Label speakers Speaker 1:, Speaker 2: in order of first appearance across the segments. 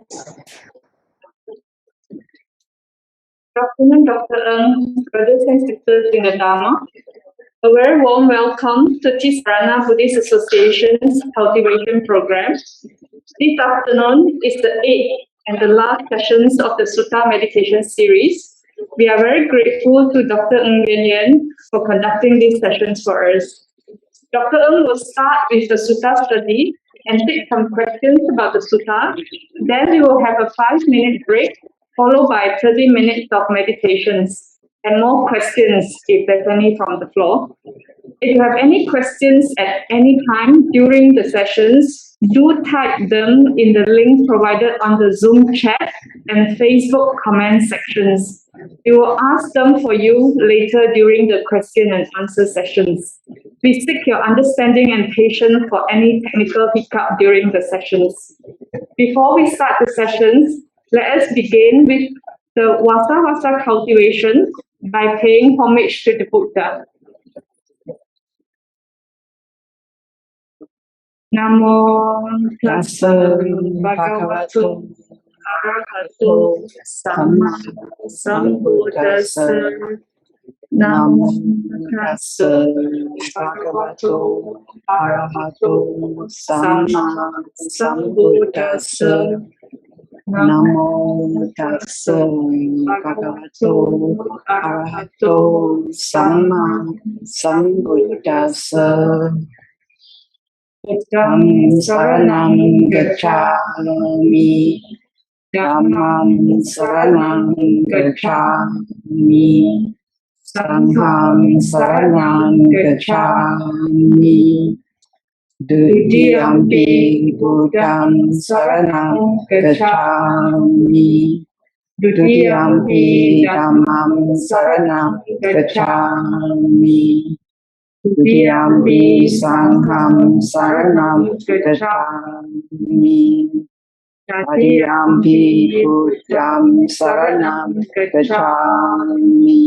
Speaker 1: Good afternoon, Dr. Ng, brothers and sisters in the Dharma. A very warm welcome to Ti-Sarana Buddhist Association's Cultivation Program. This afternoon is the 8th and the last sessions of the Sutta meditation series. We are very grateful to Dr. Yuen Yen for conducting these sessions for us. Dr. Ng will start with the Sutta study and take some questions about the Sutta. Then we will have a 5-minute break, followed by 30 minutes of meditations and more questions if there's any from the floor. If you have any questions at any time during the sessions, do type them in the link provided on the Zoom chat and Facebook comment sections. We will ask them for you later during the question and answer sessions. Please seek your understanding and patience for any technical hiccup during the sessions. Before we start the sessions, let us begin with the Vassāvāsa cultivation by paying homage to the Buddha. Namo tassa bhagavato arahato samma sambuddhassa. Namo tassa bhagavato arahato samma sambuddhassa. Namo tassa bhagavato arahato samma sambuddhassa. Buddham saranam gacchāmi, Dhammam saranam gacchāmi, Sangham saranam gacchāmi, Dutiyampi Buddham saranam gacchāmi, Dutiyampi Dhammam saranam gacchāmi, Dutiyampi Sangham saranam gacchāmi, Tatiyampi Buddham saranam gacchāmi,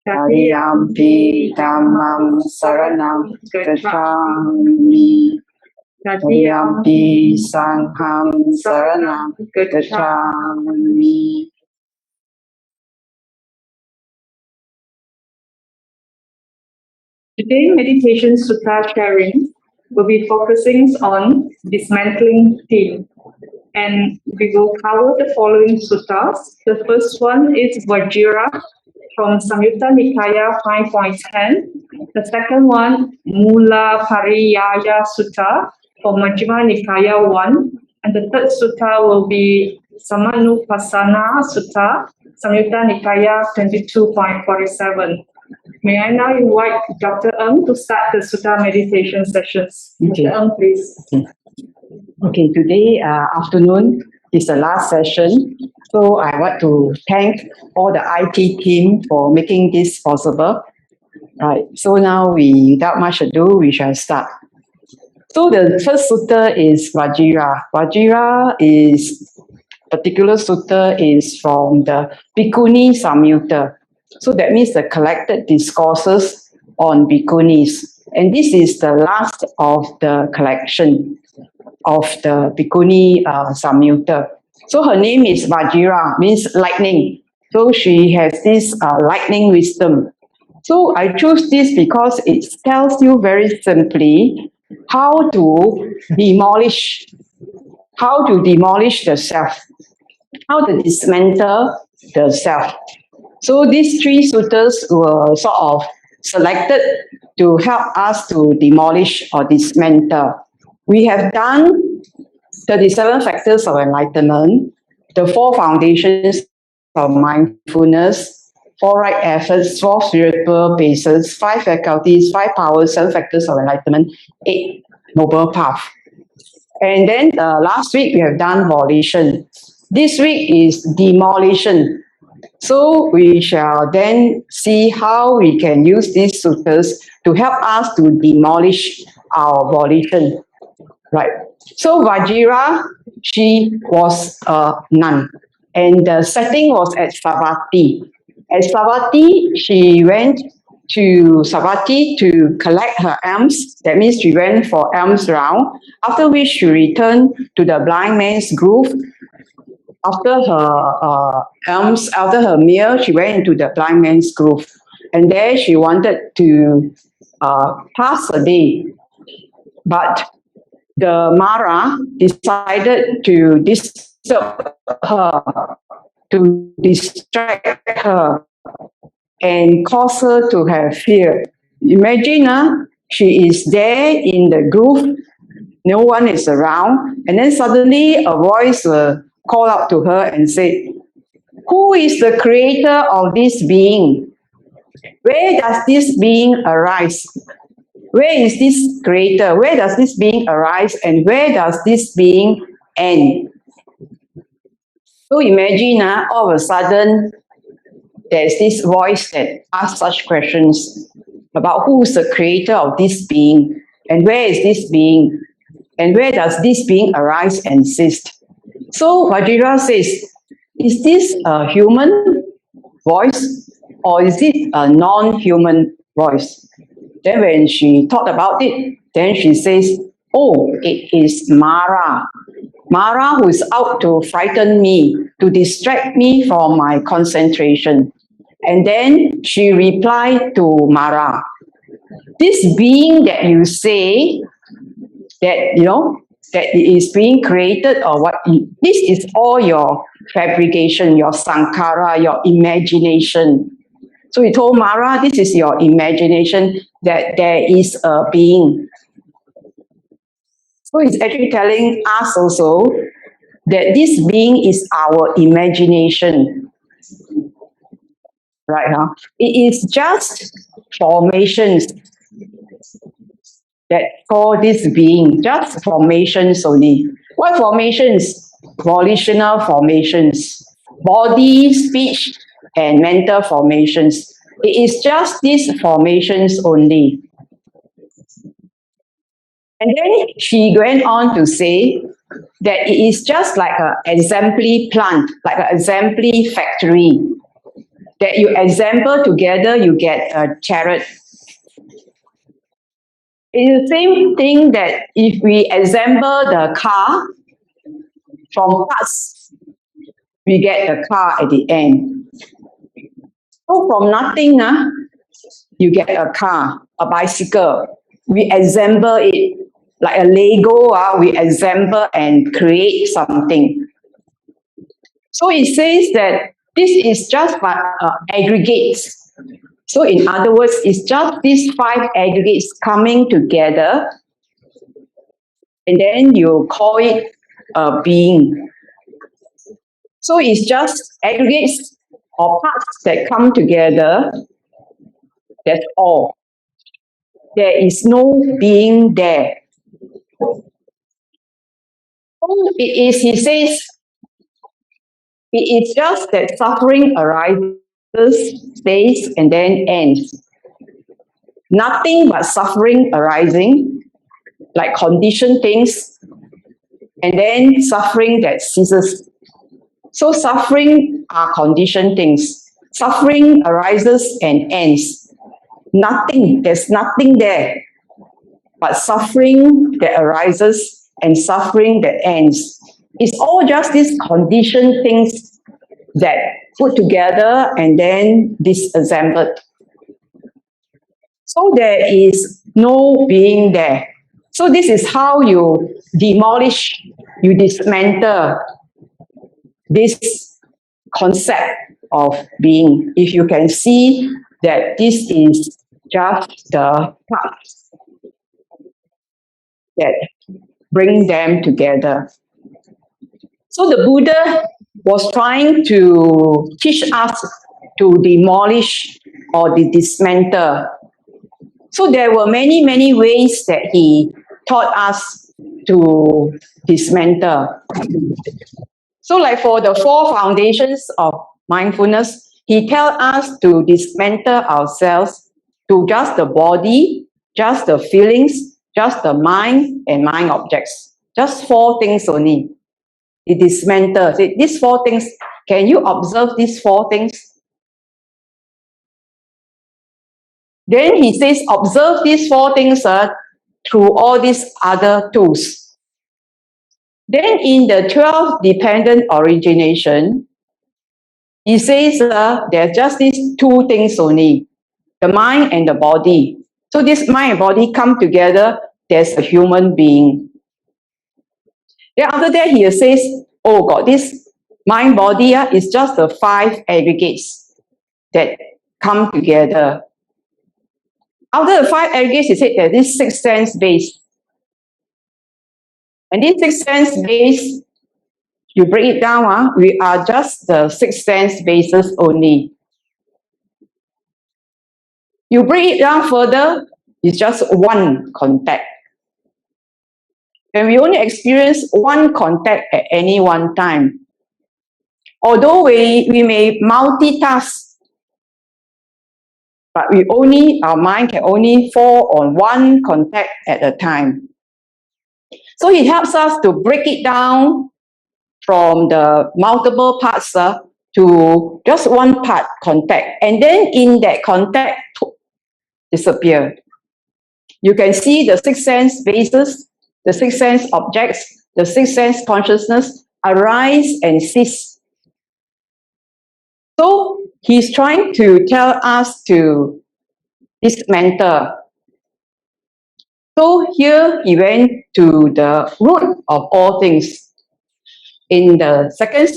Speaker 1: Tatiyampi Dhammam saranam gacchāmi, Tatiyampi Sangham saranam gacchāmi. Today, meditation sutta sharing will be focusing on dismantling theme, and we will cover the following suttas. The first one is Vajirā from Samyutta Nikaya 5.10. The second one, Mūlapariyāya Sutta from Majjhima Nikaya 1. And the third sutta will be Samanupassanā Sutta, Samyutta Nikaya 22.47. May I now invite Dr. Ng to start the Sutta meditation sessions.
Speaker 2: Okay.
Speaker 1: Dr. Ng, please.
Speaker 2: Okay, today afternoon is the last session. So I want to thank all the IT team for making this possible. Right, so now without much ado, we shall start. So the first sutta is Vajirā. Vajirā particular sutta is from the Bhikkhuni Samyutta. So that means the collected discourses on bhikkhunis. And this is the last of the collection of the Bhikkhuni Samyutta. So her name is Vajirā, means lightning. So she has this lightning wisdom. So I choose this because it tells you very simply how to demolish the self, how to dismantle the self. So these three suttas were sort of selected to help us to demolish or dismantle. We have done 37 factors of enlightenment, the 4 foundations of mindfulness, 4 right efforts, 4 spiritual bases, 5 faculties, 5 powers, 7 factors of enlightenment, 8 noble paths. And then last week we have done volition. This week is demolition. So we shall then see how we can use these suttas to help us to demolish our volition. Right. So Vajirā, she was a nun, and the setting was at Savatthi. At Savatthi, she went to Savatthi to collect her alms. That means she went for alms round. After which she returned to the blind man's grove after her alms, after her meal, she went into the blind man's grove. And there she wanted to pass a day. But the Mara decided to disturb her, to distract her, and cause her to have fear. Imagine she is there in the grove, no one is around, and then suddenly a voice called out to her and said, "Who is the creator of this being? Where does this being arise? Where is this creator? Where does this being arise? And where does this being end?" So imagine all of a sudden, there's this voice that asks such questions about who's the creator of this being, and where is this being, and where does this being arise and exist. So Vajirā says, is this a human voice or is it a non-human voice? Then when she thought about it, then she says, oh, it is Mara. Mara who is out to frighten me, to distract me from my concentration. And then she replied to Mara, this being that you say that, that it is being created or what, this is all your fabrication, your sankhara, your imagination. So he told Mara, this is your imagination, that there is a being. So he's actually telling us also that this being is our imagination. Right now, it is just formations that call this being, just formations only. What formations? Volitional formations, body, speech, and mental formations. It is just these formations only. And then she went on to say that it is just like an assembly plant, like an assembly factory. That you assemble together, you get a chariot. It's the same thing that if we assemble the car from parts, we get the car at the end. So from nothing, you get a car, a bicycle. We assemble it like a Lego, we assemble and create something. So it says that this is just aggregates. So in other words, it's just these 5 aggregates coming together, and then you call it a being. So it's just aggregates or parts that come together. That's all. There is no being there. It is, he says, it is just that suffering arises, stays, and then ends. Nothing but suffering arising, like conditioned things, and then suffering that ceases. So suffering are conditioned things. Suffering arises and ends. Nothing, there's nothing there but suffering that arises and suffering that ends. It's all just these conditioned things that put together and then disassembled. So there is no being there. So this is how you demolish, you dismantle this concept of being. If you can see that this is just the parts that bring them together. So the Buddha was trying to teach us to demolish or to dismantle. So there were many, many ways that he taught us to dismantle. So like for the 4 foundations of mindfulness, he tells us to dismantle ourselves to just the body, just the feelings, just the mind and mind objects. Just 4 things only. He dismantles it. These 4 things, can you observe these 4 things? Then he says, observe these 4 things through all these other tools. Then in the 12 dependent origination, he says there are just these two things only, the mind and the body. So this mind and body come together, there's a human being. Then after that, he says, oh God, this mind body is just the 5 aggregates that come together. After the 5 aggregates, he said there's this 6 sense base. And this 6 sense base, you break it down, we are just the 6 sense bases only. You break it down further, it's just one contact. And we only experience one contact at any one time. Although we may multitask, but our mind can only fall on one contact at a time. So he helps us to break it down from the multiple parts to just one part, contact. And then in that contact, disappear. You can see the 6 sense bases, the 6 sense objects, the 6 sense consciousness arise and cease. So he's trying to tell us to dismantle. So here he went to the root of all things. In the second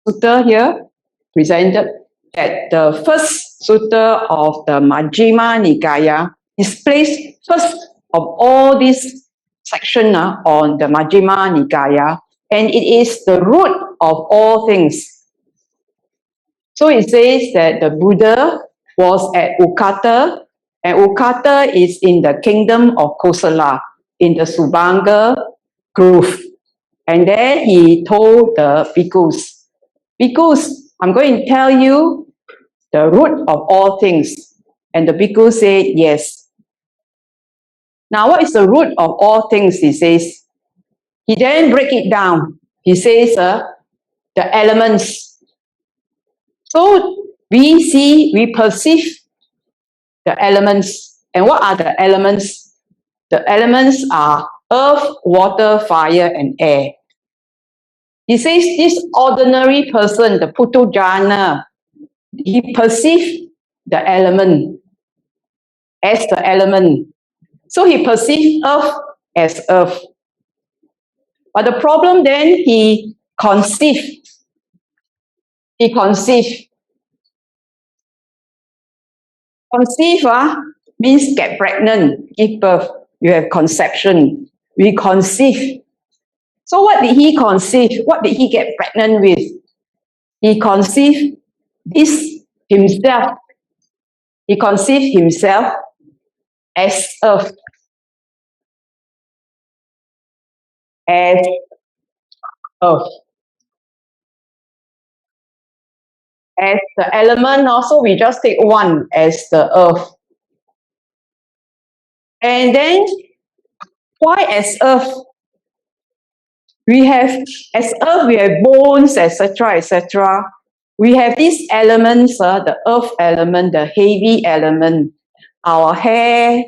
Speaker 2: sutta here, presented that the first sutta of the Majjhima Nikaya is placed first of all this section on the Majjhima Nikaya, and it is the root of all things. So it says that the Buddha was at Ukata, and Ukata is in the kingdom of Kosala, in the Subanga grove. And then he told the bhikkhus, bhikkhus, I'm going to tell you the root of all things. And the bhikkhu said, yes. Now, what is the root of all things, he says? He then break it down. He says, the elements. So, we perceive the elements. And what are the elements? The elements are earth, water, fire, and air. He says this ordinary person, the Putujana, he perceives the element as the element. So he perceives earth as earth. But the problem then, he conceived. Conceive means get pregnant, give birth. You have conception. We conceive. So what did he conceive? What did he get pregnant with? He conceived this himself. He conceived himself as earth. As earth. As the element also, we just take one as the earth. And then, why as earth? As earth, we have bones, etc., etc. We have these elements, the earth element, the heavy element, our hair.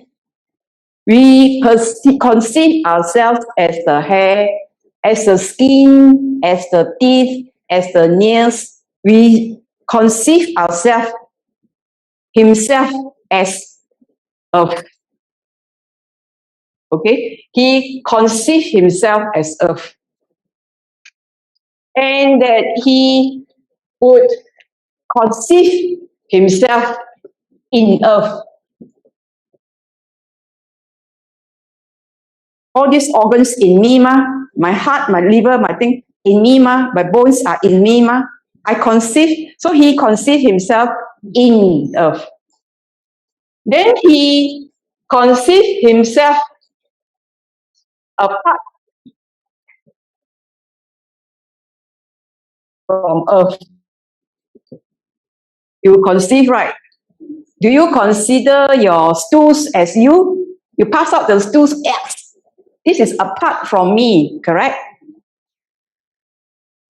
Speaker 2: We conceive ourselves as the hair, as the skin, as the teeth, as the nails. We conceive ourselves, himself as earth. Okay? He conceived himself as earth. And that he would conceive himself in earth. All these organs in me, my heart, my liver, my thing, in me, my bones are in me, I conceive. So he conceived himself in earth. Then he conceived himself apart from earth. You conceive, right? Do you consider your stools as you? You pass out the stools, yes. This is apart from me, correct?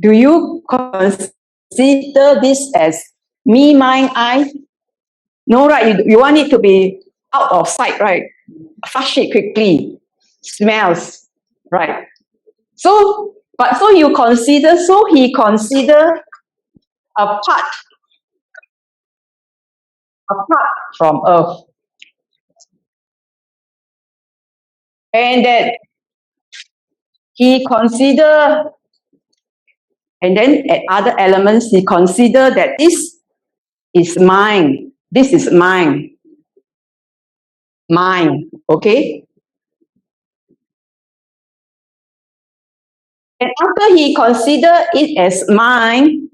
Speaker 2: Do you consider this as me, mine, I? No, right? You want it to be out of sight, right? Flush it quickly. Smells, right? So But so he consider apart from earth. And that he consider, and then at other elements, he consider that this is mine. This is mine. Mine, okay? And after he consider it as mine,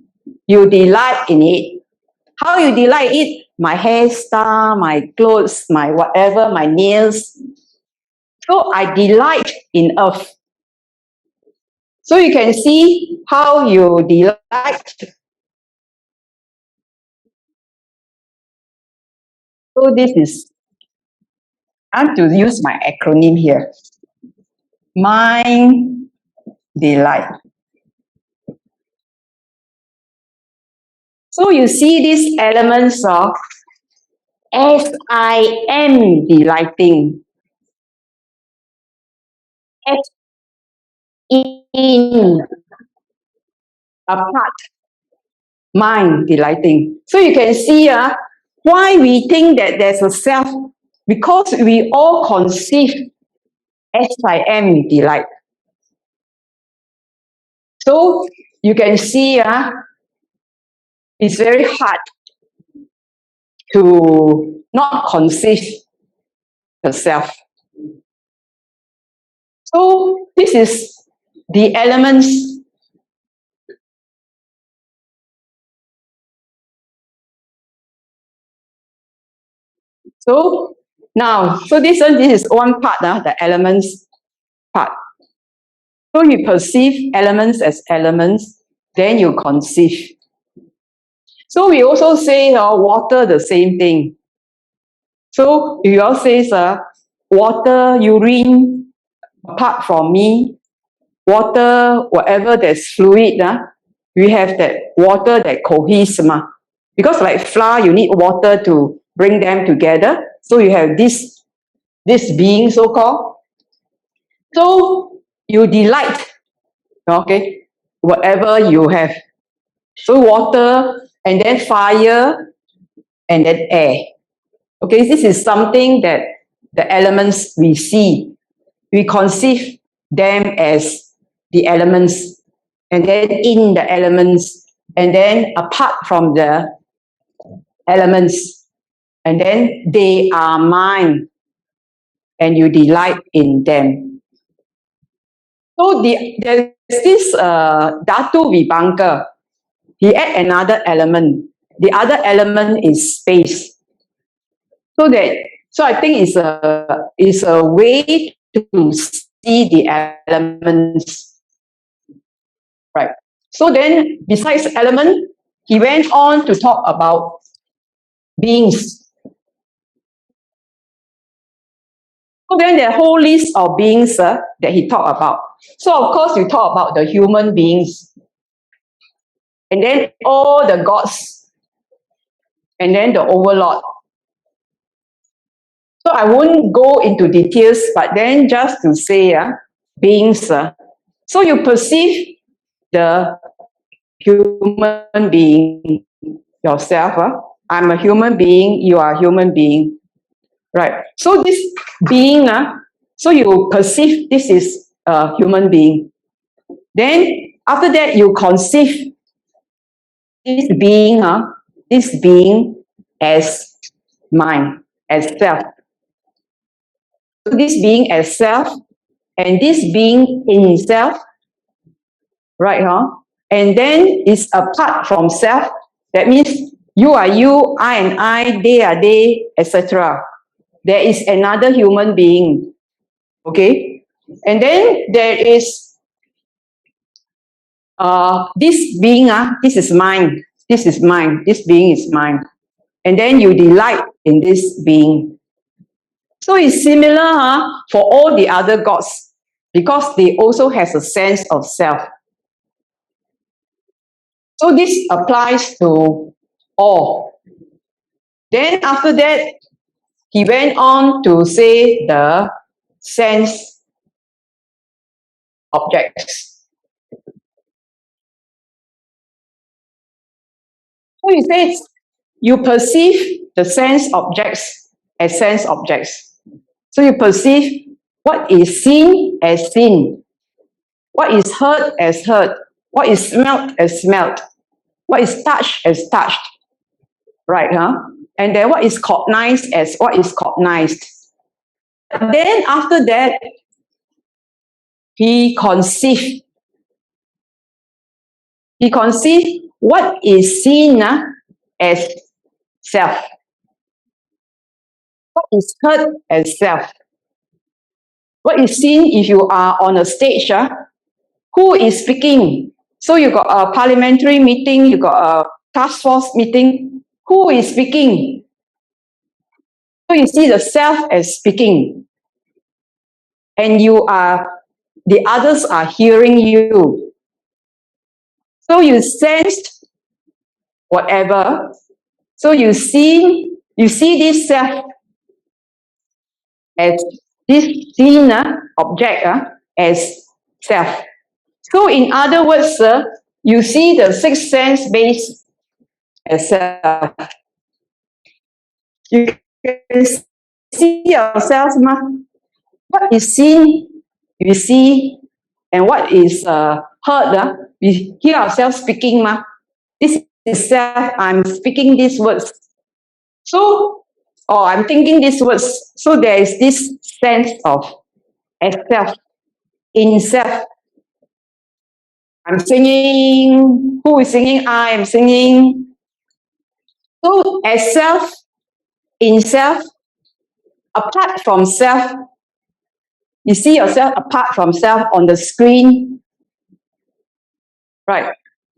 Speaker 2: you delight in it. How you delight it? My hairstyle, my clothes, my whatever, my nails. So I delight in earth. So you can see how you delight. So this is, I have to use my acronym here. Mind, delight. So you see these elements of as I am delighting. As in apart, mind delighting. So you can see why we think that there's a self, because we all conceive as I am delight. So you can see it's very hard to not conceive the self. So this is the elements. So now, this is one part, the elements part. So you perceive elements as elements, then you conceive. So we also say water, the same thing. So you all say water, urine, apart from me, water, whatever that's fluid, we have that water that coheses. Because like flour, you need water to bring them together. So you have this being, so-called. So you delight, okay, whatever you have. So water, and then fire, and then air. Okay, this is something that the elements we see. We conceive them as the elements, and then in the elements, and then apart from the elements, and then they are mine, and you delight in them. So there's this Dhatu Vibhanga. He add another element. The other element is space. So I think it's a way to see the elements, right? So then, besides element, he went on to talk about beings. So then, the whole list of beings that he talked about. So of course, you talk about the human beings, and then all the gods, and then the overlord. So I won't go into details, but then just to say, beings. So you perceive the human being yourself. I'm a human being, you are a human being. Right. So this being, so you perceive this is a human being. Then after that, you conceive this being as mind, as self. So this being as self, and this being in itself, right? And then it's apart from self. That means you are you, I and I, they are they, etc. There is another human being, okay? And then there is this being, this is mine, this is mine, this being is mine. And then you delight in this being. So it's similar for all the other gods, because they also have a sense of self. So this applies to all. Then after that, he went on to say the sense objects. So you say you perceive the sense objects as sense objects. So you perceive what is seen as seen, what is heard as heard, what is smelt as smelt, what is touched as touched, right? And then what is cognized as what is cognized. Then after that, he conceived what is seen as self, what is heard as self, what is seen if you are on a stage, who is speaking? So you got a parliamentary meeting, you got a task force meeting, who is speaking? So you see the self as speaking, and the others are hearing you. So you sensed whatever. So you see this self as this seen object as self. So in other words, you see the sixth sense base as self. You can see yourself, what is seen, we see, and what is heard, we hear ourselves speaking. This is self, I'm speaking these words. So, or I'm thinking these words. So there is this sense of as self, in self. I'm singing, who is singing? I am singing. So as self, in self, apart from self, you see yourself apart from self on the screen, right?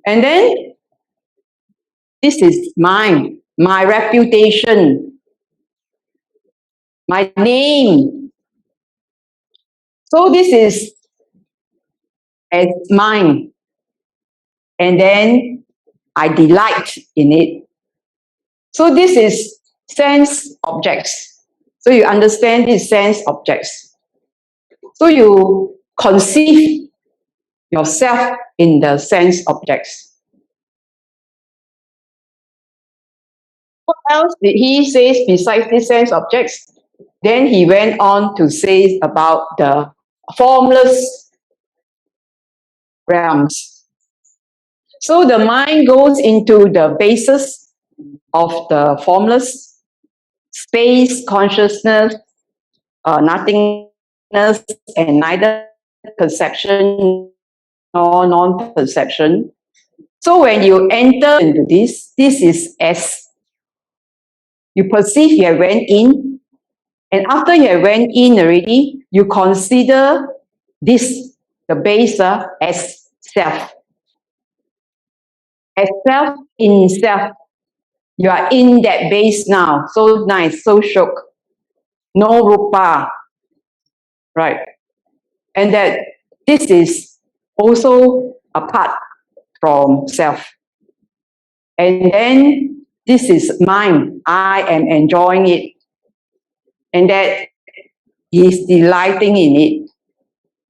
Speaker 2: And then this is mine, my reputation, my name. So this is as mine. And then I delight in it. So this is sense objects. So you understand these sense objects. So you conceive yourself in the sense objects. What else did he say besides these sense objects? Then he went on to say about the formless realms. So the mind goes into the basis of the formless space, consciousness, nothingness, and neither perception nor non-perception. So when you enter into this is as you perceive you have went in, and after you have went in already, you consider this, the base, as self. As self in self. You are in that base now. So nice, so shook. No rupa. Right. And that this is also apart from self. And then this is mine. I am enjoying it. And that he is delighting in it.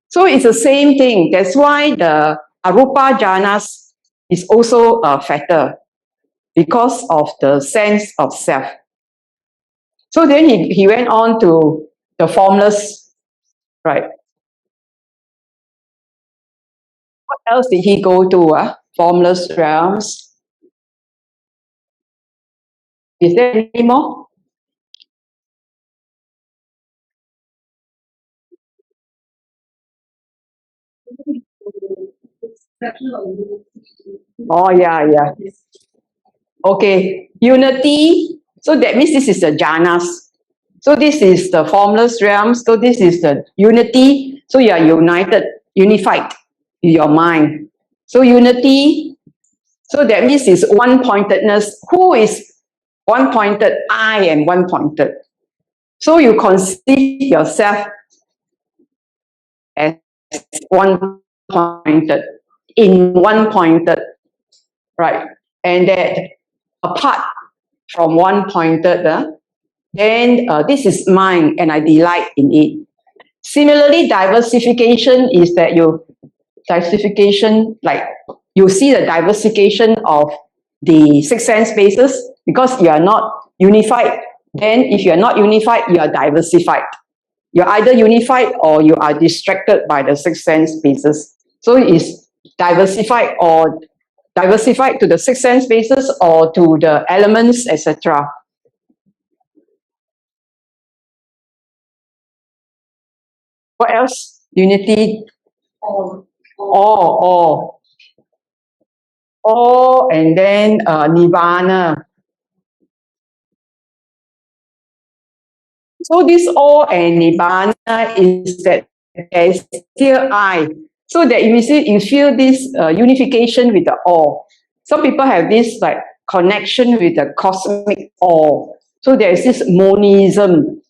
Speaker 2: So it's the same thing. That's why the arupa jhanas is also a factor, because of the sense of self. So then he went on to the formless, right? What else did he go to? Formless realms. Is there any more? Oh, yeah. Okay, unity. So that means this is the jhanas. So this is the formless realms. So this is the unity. So you are unified in your mind. So unity. So that means it's one-pointedness. Who is one-pointed? I am one-pointed. So you conceive yourself as one-pointed, in one-pointed, right? And that apart from one-pointed, then this is mine and I delight in it. Similarly, diversification is that like you see the diversification of the six sense bases, because you are not unified. Then if you are not unified, you are diversified. You're either unified or you are distracted by the six sense bases. So it's diversified or diversified to the six sense bases or to the elements, etc. What else? Unity. All, and then nirvana. So this all and nirvana is that there is still I. So that you feel this unification with the all. Some people have this like connection with the cosmic all. So there is this monism.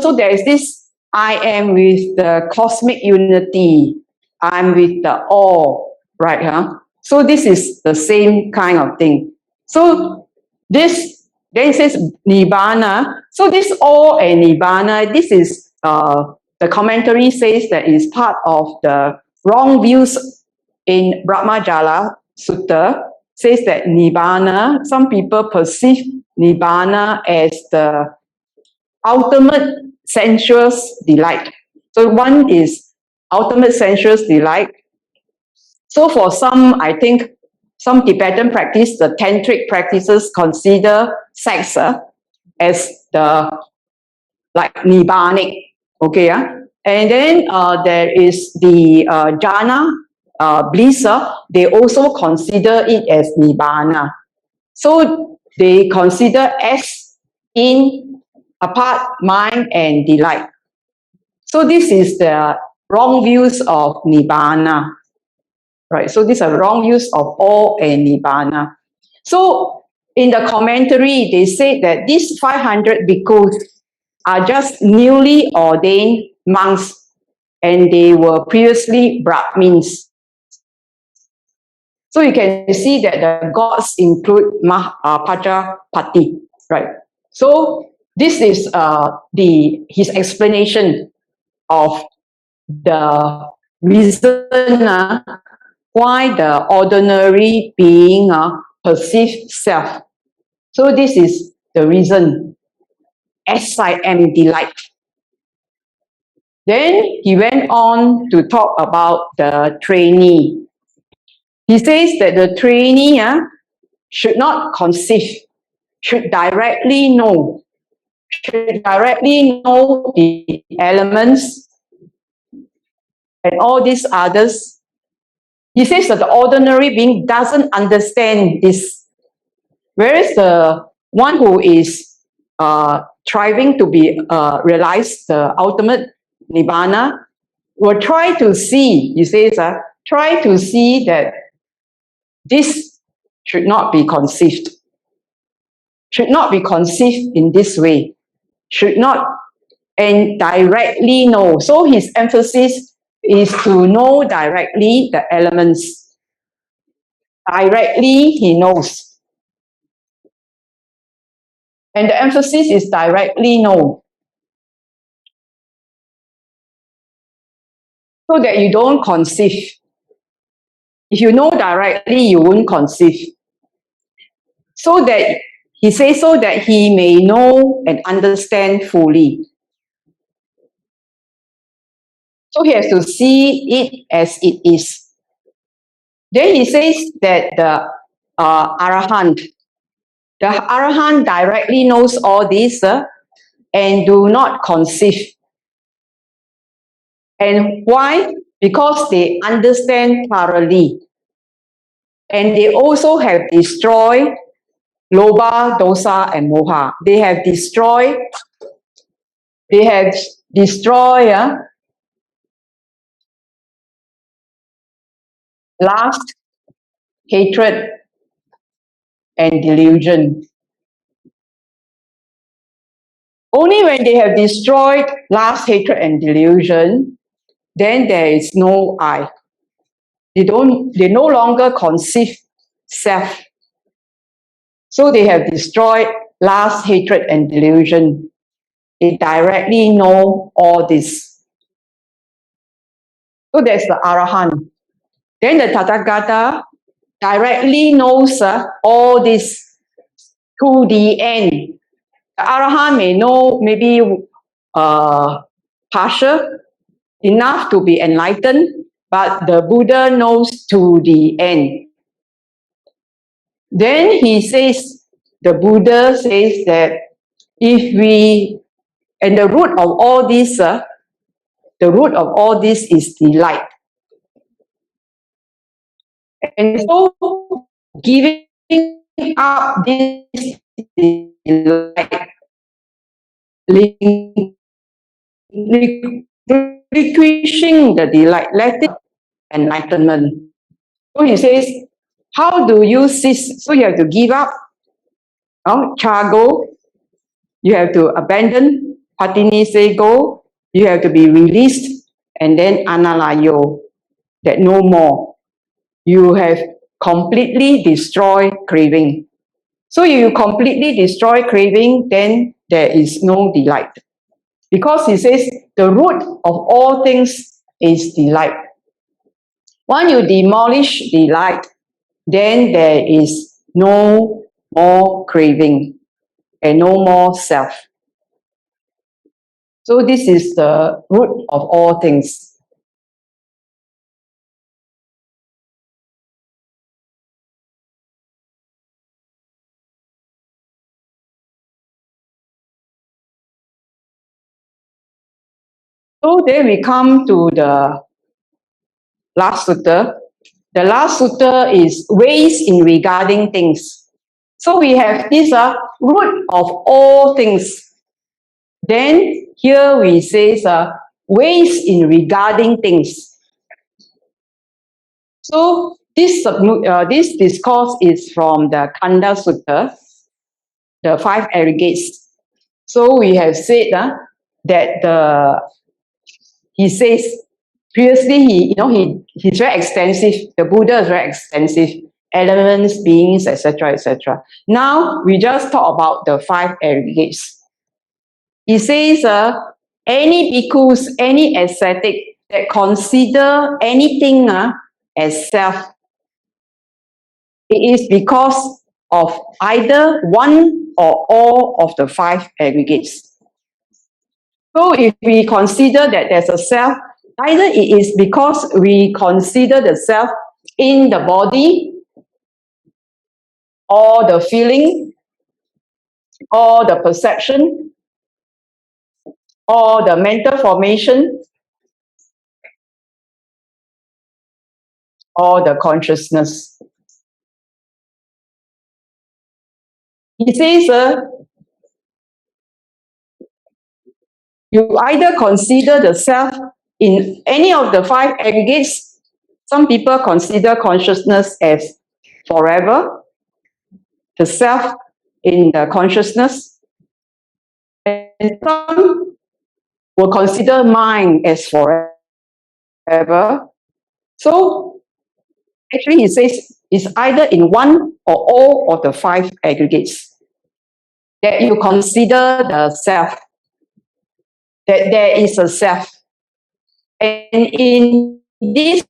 Speaker 2: So there is this I am with the cosmic unity. I'm with the all, right? Huh? So this is the same kind of thing. So this, then it says nibbana. So this all and nibbana, this is the commentary says that is part of the wrong views in Brahmajala Sutta. Says that nibbana, some people perceive nibbana as the ultimate sensuous delight. So one is ultimate sensuous delight. So for some, I think some Tibetan practice, the tantric practices consider sex as the like nibbanic. Okay, and then there is the jhana bliss. They also consider it as nibbana. So they consider as in apart mind and delight. So this is the wrong views of nibbana. Right, so these are wrong views of all and nibbana. So in the commentary, they say that these 500 bhikkhus are just newly ordained monks, and they were previously Brahmins. So you can see that the gods include Pajapati, right? So this is his explanation of the reason why the ordinary being perceive self. So this is the reason. As I am delight. Then he went on to talk about the trainee. He says that the trainee should not conceive, should directly know the elements and all these others. He says that the ordinary being doesn't understand this, whereas the one who is striving to be realize the ultimate nibbana will try to see. He says, try to see that this should not be conceived. Should not be conceived in this way. Should not, and directly know. So his emphasis is to know directly the elements. Directly he knows. And the emphasis is directly know. So that you don't conceive. If you know directly, you won't conceive. So that, he says, so that he may know and understand fully. So he has to see it as it is. Then he says that the Arahant directly knows all this and do not conceive. And why? Because they understand thoroughly. And they also have destroyed Lobha, Dosa, and Moha. They have destroyed lust, hatred, and delusion. Only when they have destroyed lust, hatred, and delusion, then there is no I. They no longer conceive self. So they have destroyed lust, hatred, and delusion. They directly know all this. So that's the Arahant. Then the Tathagata directly knows all this to the end. The Arahant may know maybe partial, enough to be enlightened, but the Buddha knows to the end. Then he says, the Buddha says that if we, and the root of all this, the root of all this is delight. And so giving up this delight, relinquishing the delight, let it enlightenment. So he says, how do you cease? So you have to give up, chargo, you have to abandon, patini say go, you have to be released, and then analayo, that no more. You have completely destroyed craving. So you completely destroy craving, then there is no delight. Because he says the root of all things is delight. When you demolish delight, then there is no more craving and no more self. So this is the root of all things. So then we come to the last sutta. The last sutta is ways in regarding things. So we have this root of all things. Then here we say ways in regarding things. So this discourse is from the Khanda Sutta, the 5 aggregates. So we have said that he says previously he's very extensive. The Buddha is very extensive. Elements, beings, etc., etc. Now we just talk about the 5 aggregates. He says any bhikkhus, any ascetic that consider anything as self, it is because of either one or all of the 5 aggregates. So if we consider that there's a self, either it is because we consider the self in the body, or the feeling, or the perception, or the mental formation, or the consciousness. He says, you either consider the self in any of the 5 aggregates. Some people consider consciousness as forever, the self in the consciousness, and some will consider mind as forever. So actually he says it's either in one or all of the 5 aggregates that you consider the self, that there is a self. And in this,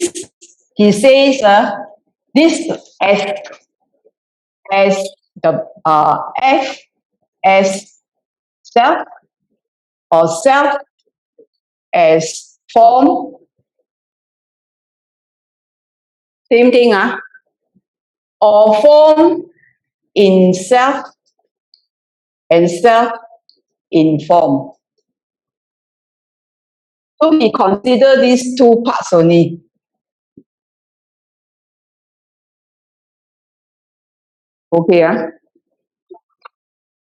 Speaker 2: he says this as the F as self, or self as form. Same thing, or form in self and self in form. So we consider these 2 parts only. Okay,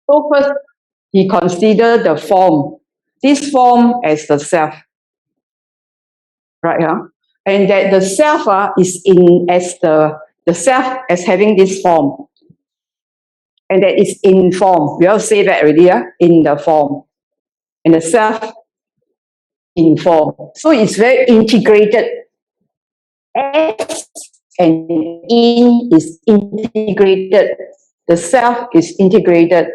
Speaker 2: so first he consider the form, this form as the self, right? And that the self is in as the self as having this form, and that is in form. We all say that already, in the form, and the self in form. So it's very integrated. S and in is integrated. The self is integrated.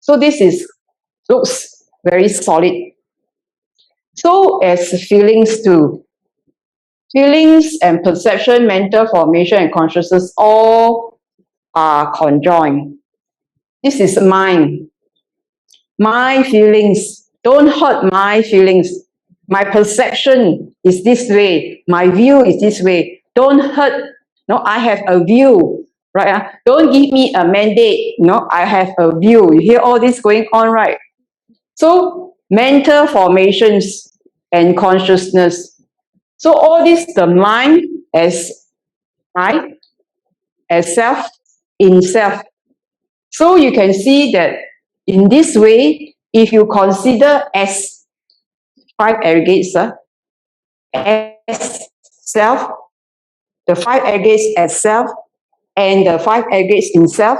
Speaker 2: So this looks very solid. So as feelings too. Feelings and perception, mental formation and consciousness all are conjoined. This is mind. My feelings. Don't hurt my feelings. My perception is this way. My view is this way. Don't hurt. No, I have a view. Right? Don't give me a mandate. No, I have a view. You hear all this going on, right? So, mental formations and consciousness. So, all this, the mind as I, as self, in self. So, you can see that in this way, if you consider as 5 aggregates, as self, the 5 aggregates as self, and the 5 aggregates in self,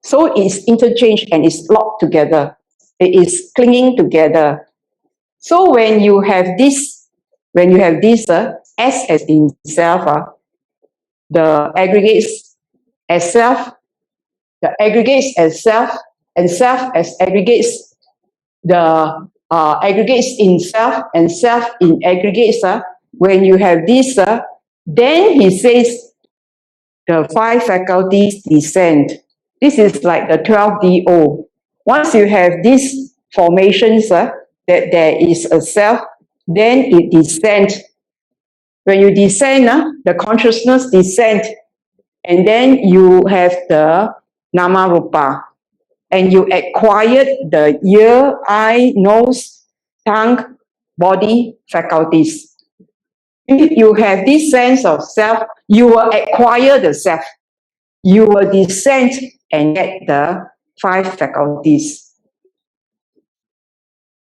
Speaker 2: so it's interchanged and it's locked together. It is clinging together. So when you have this, S as in self, the aggregates as self, the aggregates as self, and self as aggregates, the aggregates in self and self in aggregates, when you have this, then he says the 5 faculties descend. This is like the 12 DO. Once you have these formations, that there is a self, then it descends. When you descend, the consciousness descends, and then you have the nama rupa, and you acquired the ear, eye, nose, tongue, body faculties. If you have this sense of self, you will acquire the self. You will descend and get the 5 faculties.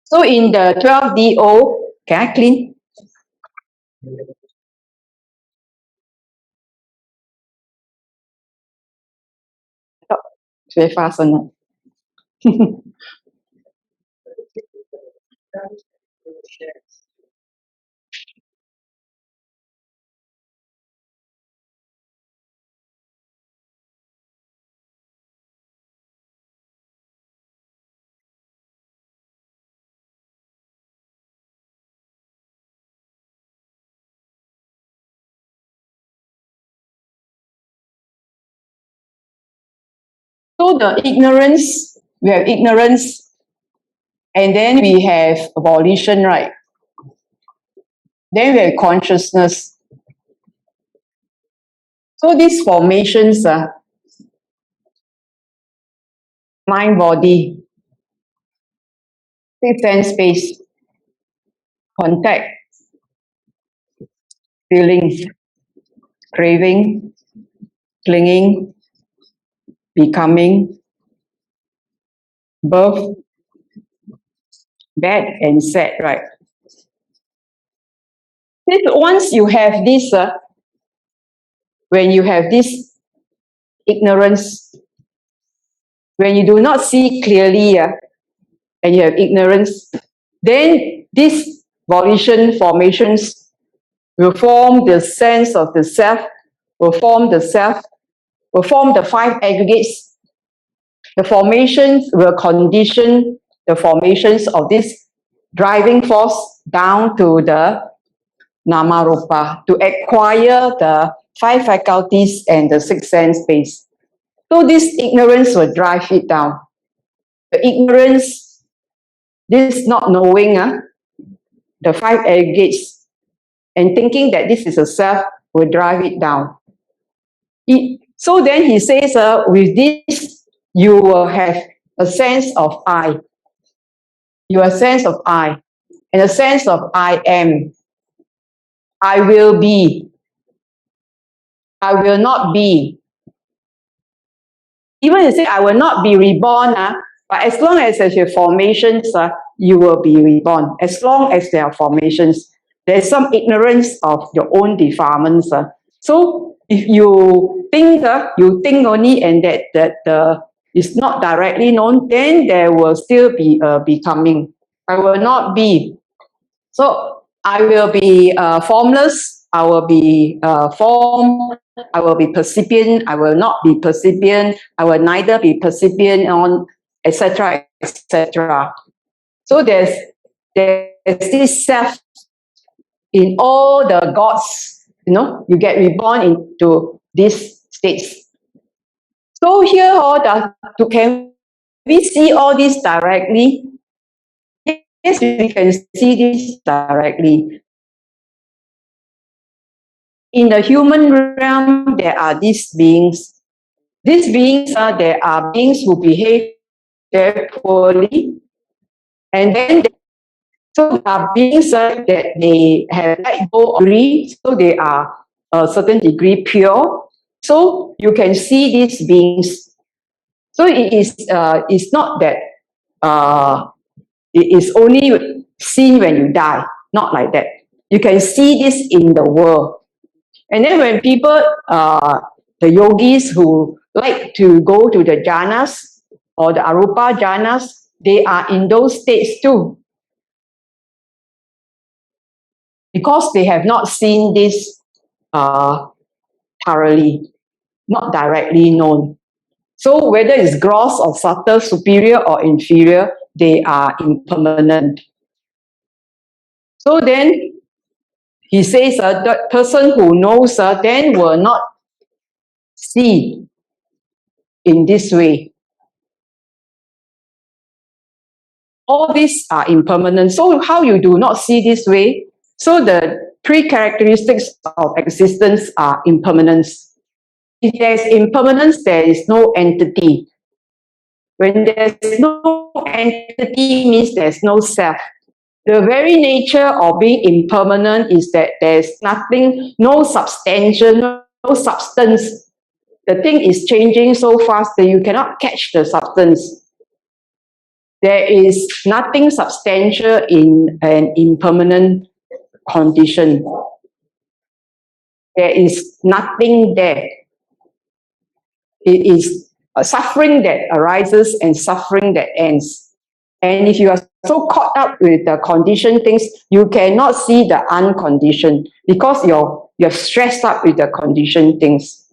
Speaker 2: So in the 12 DO, can I clean? Oh, it's very fast, isn't it? So the ignorance, we have ignorance, and then we have volition, right? Then we have consciousness. So these formations are mind, body, fifth sense space, contact, feelings, craving, clinging, becoming, birth, bad and sad, right? Once you have this, when you have this ignorance, when you do not see clearly, and you have ignorance, then these volition formations will form the sense of the self, will form the 5 aggregates. The formations will condition the formations of this driving force down to the nama rupa to acquire the 5 faculties and the 6 sense space. So this ignorance will drive it down. The ignorance, this not knowing the 5 aggregates and thinking that this is a self will drive it down. So then he says, with this, you will have a sense of I. Your sense of I. And a sense of I am. I will be. I will not be. Even if you say, I will not be reborn, but as long as there's your formations, you will be reborn. As long as there are formations, there's some ignorance of your own defilements. So if you think only and that is not directly known, then there will still be a becoming. I will not be. So I will be formless. I will be form. I will be percipient. I will not be percipient. I will neither be percipient on, etc., etc. So there's this self in all the gods you get reborn into these states. So here, can we see all this directly? Yes, we can see this directly. In the human realm, there are these beings. These beings there are beings who behave very poorly, and then so there are beings that they have let go of greed, so they are a certain degree pure. So you can see these beings. So it's not that it is only seen when you die, not like that. You can see this in the world. And then when people, the yogis who like to go to the jhanas or the arupa jhanas, they are in those states too. Because they have not seen this thoroughly, not directly known. So whether it's gross or subtle, superior or inferior, they are impermanent. So then he says the person who knows then will not see in this way. All these are impermanent. So how you do not see this way? So the three characteristics of existence are impermanence. If there is impermanence, there is no entity. When there is no entity, means there is no self. The very nature of being impermanent is that there is nothing, no substantial, no substance. The thing is changing so fast that you cannot catch the substance. There is nothing substantial in an impermanent condition. There is nothing there. It is a suffering that arises and suffering that ends. And if you are so caught up with the conditioned things, you cannot see the unconditioned because you're stressed up with the conditioned things.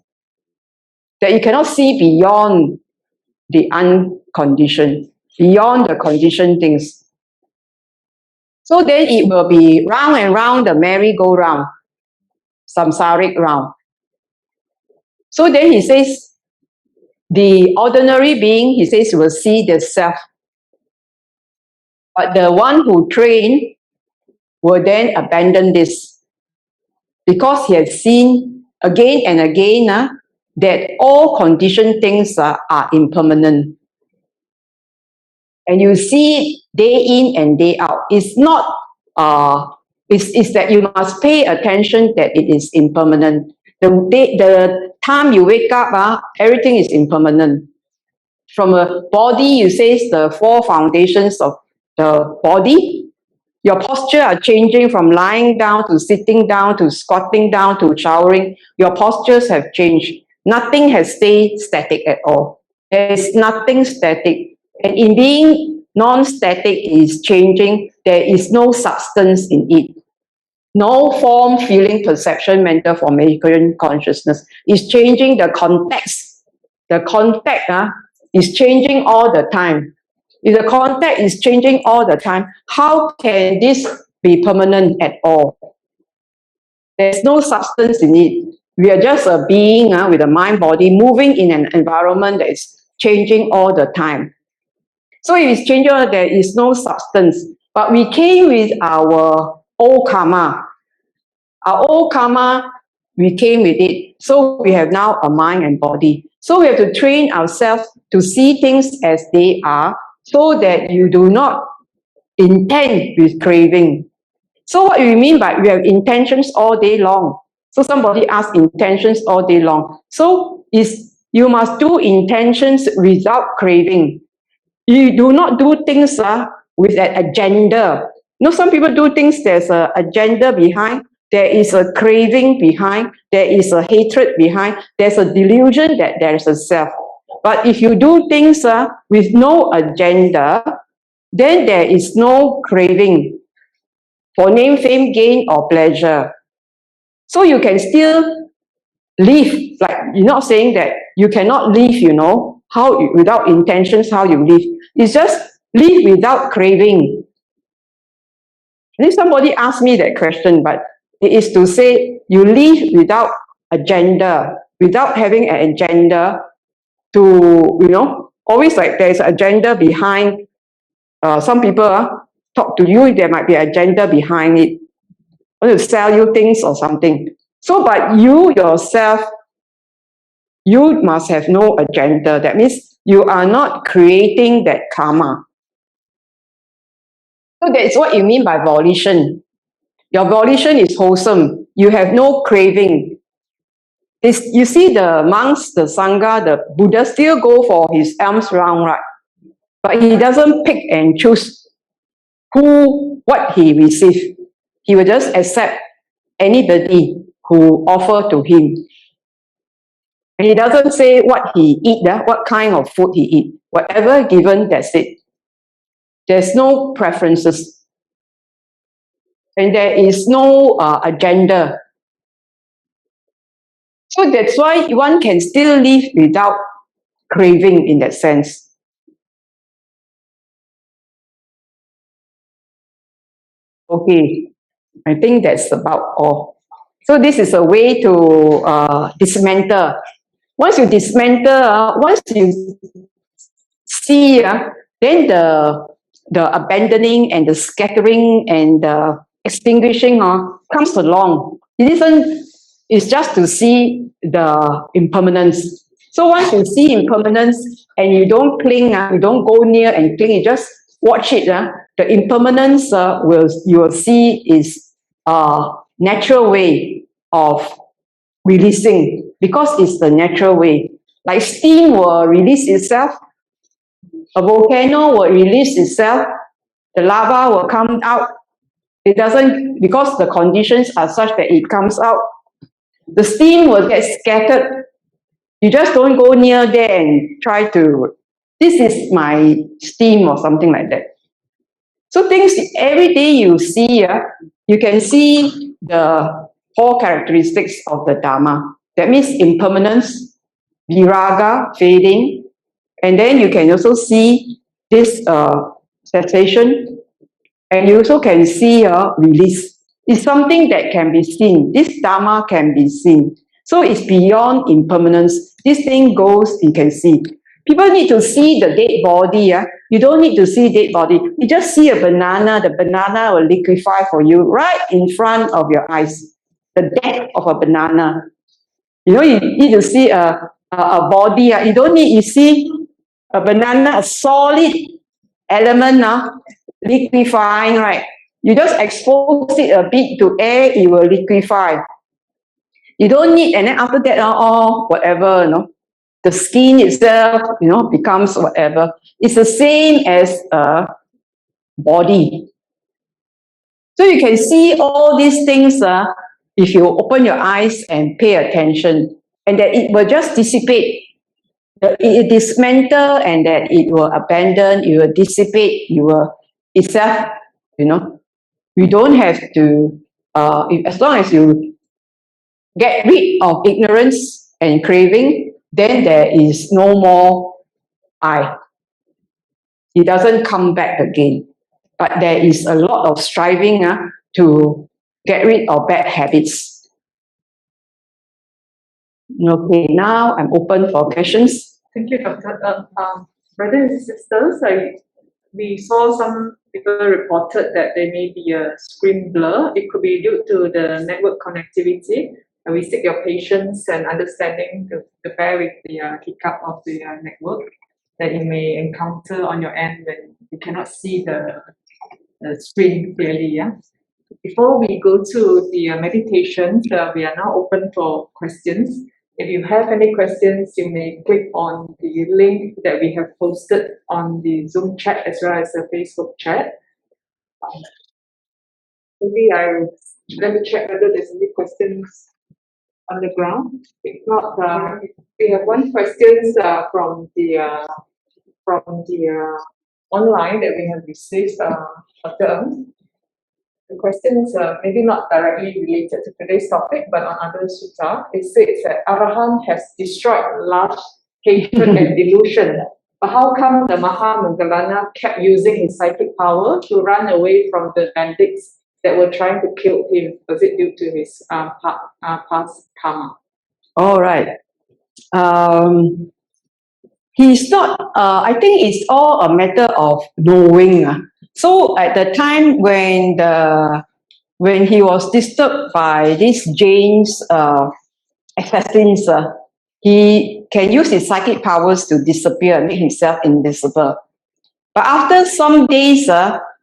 Speaker 2: That you cannot see beyond the unconditioned, beyond the conditioned things. So then it will be round and round the merry-go-round, samsaric round. So then he says, the ordinary being, he says, will see the self. But the one who trained will then abandon this because he has seen again and again that all conditioned things are impermanent. And you see day in and day out. It's not, it's that you must pay attention that it is impermanent. The time you wake up, everything is impermanent. From a body, you say the four foundations of the body. Your posture are changing from lying down to sitting down to squatting down to showering. Your postures have changed. Nothing has stayed static at all. There is nothing static. And in being non-static is changing, there is no substance in it. No form, feeling, perception, mental formation, consciousness is changing. The context. The context is changing all the time. If the context is changing all the time, how can this be permanent at all? There's no substance in it. We are just a being with a mind body moving in an environment that is changing all the time. So if it's changing, there is no substance. But we came with our old karma. Our old karma, we came with it. So we have now a mind and body. So we have to train ourselves to see things as they are, so that you do not intend with craving. So what we mean by we have intentions all day long. So somebody asked intentions all day long. So you must do intentions without craving. You do not do things with an agenda. Some people do things, there's an agenda behind, there is a craving behind, there is a hatred behind, there's a delusion that there is a self. But if you do things with no agenda, then there is no craving for name, fame, gain, or pleasure. So you can still live, like you're not saying that you cannot live, without intentions, how you live. It's just live without craving. If somebody asked me that question, but it is to say you live without agenda, without having an agenda to, always like there's an agenda behind. Some people talk to you, there might be an agenda behind it. Want to sell you things or something. So, but you yourself, you must have no agenda. That means you are not creating that karma. So that's what you mean by volition. Your volition is wholesome. You have no craving. You see the monks, the Sangha, the Buddha still go for his alms round, right? But he doesn't pick and choose what he receives. He will just accept anybody who offer to him. And he doesn't say what he eat, what kind of food he eat. Whatever given, that's it. There's no preferences. And there is no agenda. So that's why one can still live without craving in that sense. Okay, I think that's about all. So this is a way to dismantle. Once you dismantle, once you see, then the abandoning and the scattering and the extinguishing comes along. It isn't. It's just to see the impermanence. So once you see impermanence and you don't cling, you don't go near and cling, you just watch it. The impermanence you will see is a natural way of releasing, because it's the natural way. Like steam will release itself, a volcano will release itself, the lava will come out. It doesn't, because the conditions are such that it comes out. The steam will get scattered. You just don't go near there and try to, this is my steam or something like that. So things, every day you see, you can see the 4 characteristics of the Dharma. That means impermanence, viraga, fading, and then you can also see this cessation, and you also can see release. It's something that can be seen. This Dharma can be seen. So it's beyond impermanence. This thing goes, you can see. People need to see the dead body. You don't need to see dead body. You just see a banana. The banana will liquefy for you right in front of your eyes. The death of a banana. You need to see a body. You don't need, you see a banana, a solid element liquefying, right? You just expose it a bit to air, it will liquefy. You don't need, and then after that, whatever, the skin itself, becomes whatever. It's the same as a body. So you can see all these things if you open your eyes and pay attention, and that it will just dissipate. It dismantle, and that it will abandon, it will dissipate, it will itself, you don't have to, as long as you get rid of ignorance and craving, then there is no more I. It doesn't come back again. But there is a lot of striving to get rid of bad habits. Okay, now I'm open for questions.
Speaker 1: Thank you, Dr. Brothers and sisters, we saw some people reported that there may be a screen blur. It could be due to the network connectivity. And we seek your patience and understanding to bear with the hiccup of the network that you may encounter on your end when you cannot see the screen clearly. Before we go to the meditation, we are now open for questions. If you have any questions, you may click on the link that we have posted on the Zoom chat as well as the Facebook chat. Let me check whether there's any questions on the ground. If not, we have one question from the online that we have received. The question is maybe not directly related to today's topic, but on other sutta. It says that Arahant has destroyed large hatred and delusion. But how come the Mahamoggallana kept using his psychic power to run away from the bandits that were trying to kill him? Was it due to his past karma?
Speaker 2: All right. He's not, I think it's all a matter of knowing. So at the time when he was disturbed by these James assassins, he can use his psychic powers to disappear and make himself invisible. But after some days,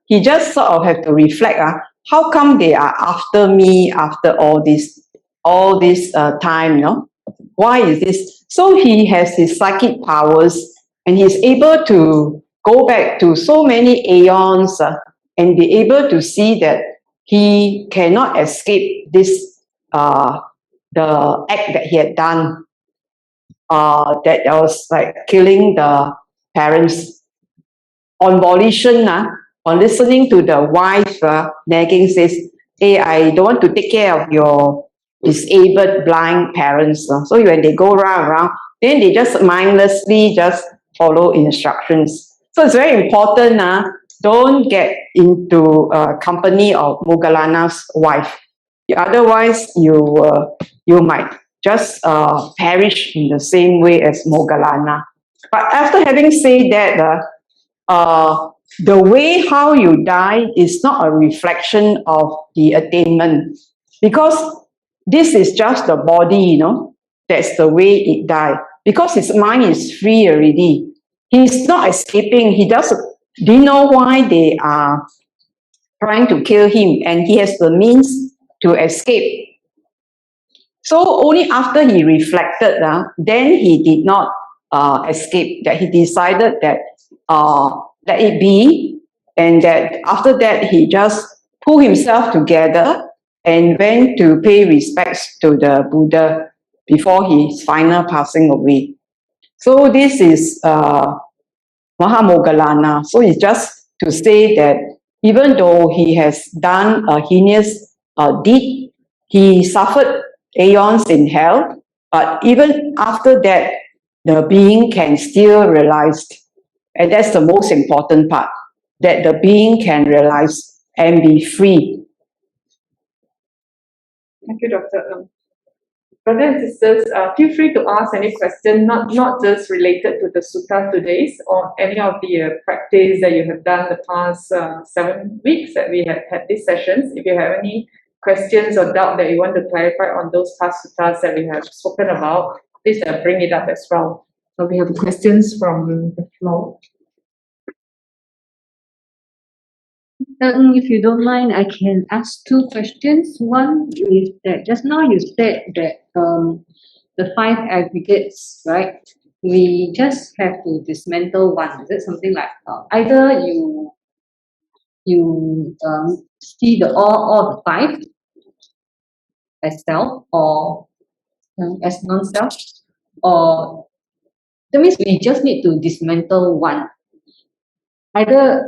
Speaker 2: he just sort of have to reflect, how come they are after me after all this time, Why is this? So he has his psychic powers and he's able to go back to so many aeons and be able to see that he cannot escape this, the act that he had done, that was like killing the parents on volition, on listening to the wife nagging, says, hey, I don't want to take care of your disabled blind parents. So when they go around, then they just mindlessly just follow instructions. So it's very important, don't get into company of Moggallana's wife. Otherwise, you might just perish in the same way as Moggallana. But after having said that, the way how you die is not a reflection of the attainment, because this is just the body, that's the way it died. Because his mind is free already. He's not escaping. He doesn't. Do you know why they are trying to kill him? And he has the means to escape. So only after he reflected, then he did not escape. That he decided that let it be, and that after that he just pulled himself together and went to pay respects to the Buddha before his final passing away. So this is Mahamoggallana. So it's just to say that even though he has done a heinous deed, he suffered aeons in hell, but even after that, the being can still realize. And that's the most important part, that the being can realize and be free.
Speaker 1: Thank you, Dr. Brothers and sisters, feel free to ask any question, not just related to the sutta today or any of the practice that you have done the past 7 weeks that we have had these sessions. If you have any questions or doubt that you want to clarify on those past suttas that we have spoken about, please bring it up as well. So we have questions from the floor.
Speaker 3: If you don't mind, I can ask 2 questions. One is that just now you said that the 5 aggregates, right? We just have to dismantle one. Is it something like either you see all the 5 as self or as non-self, or that means we just need to dismantle one. Either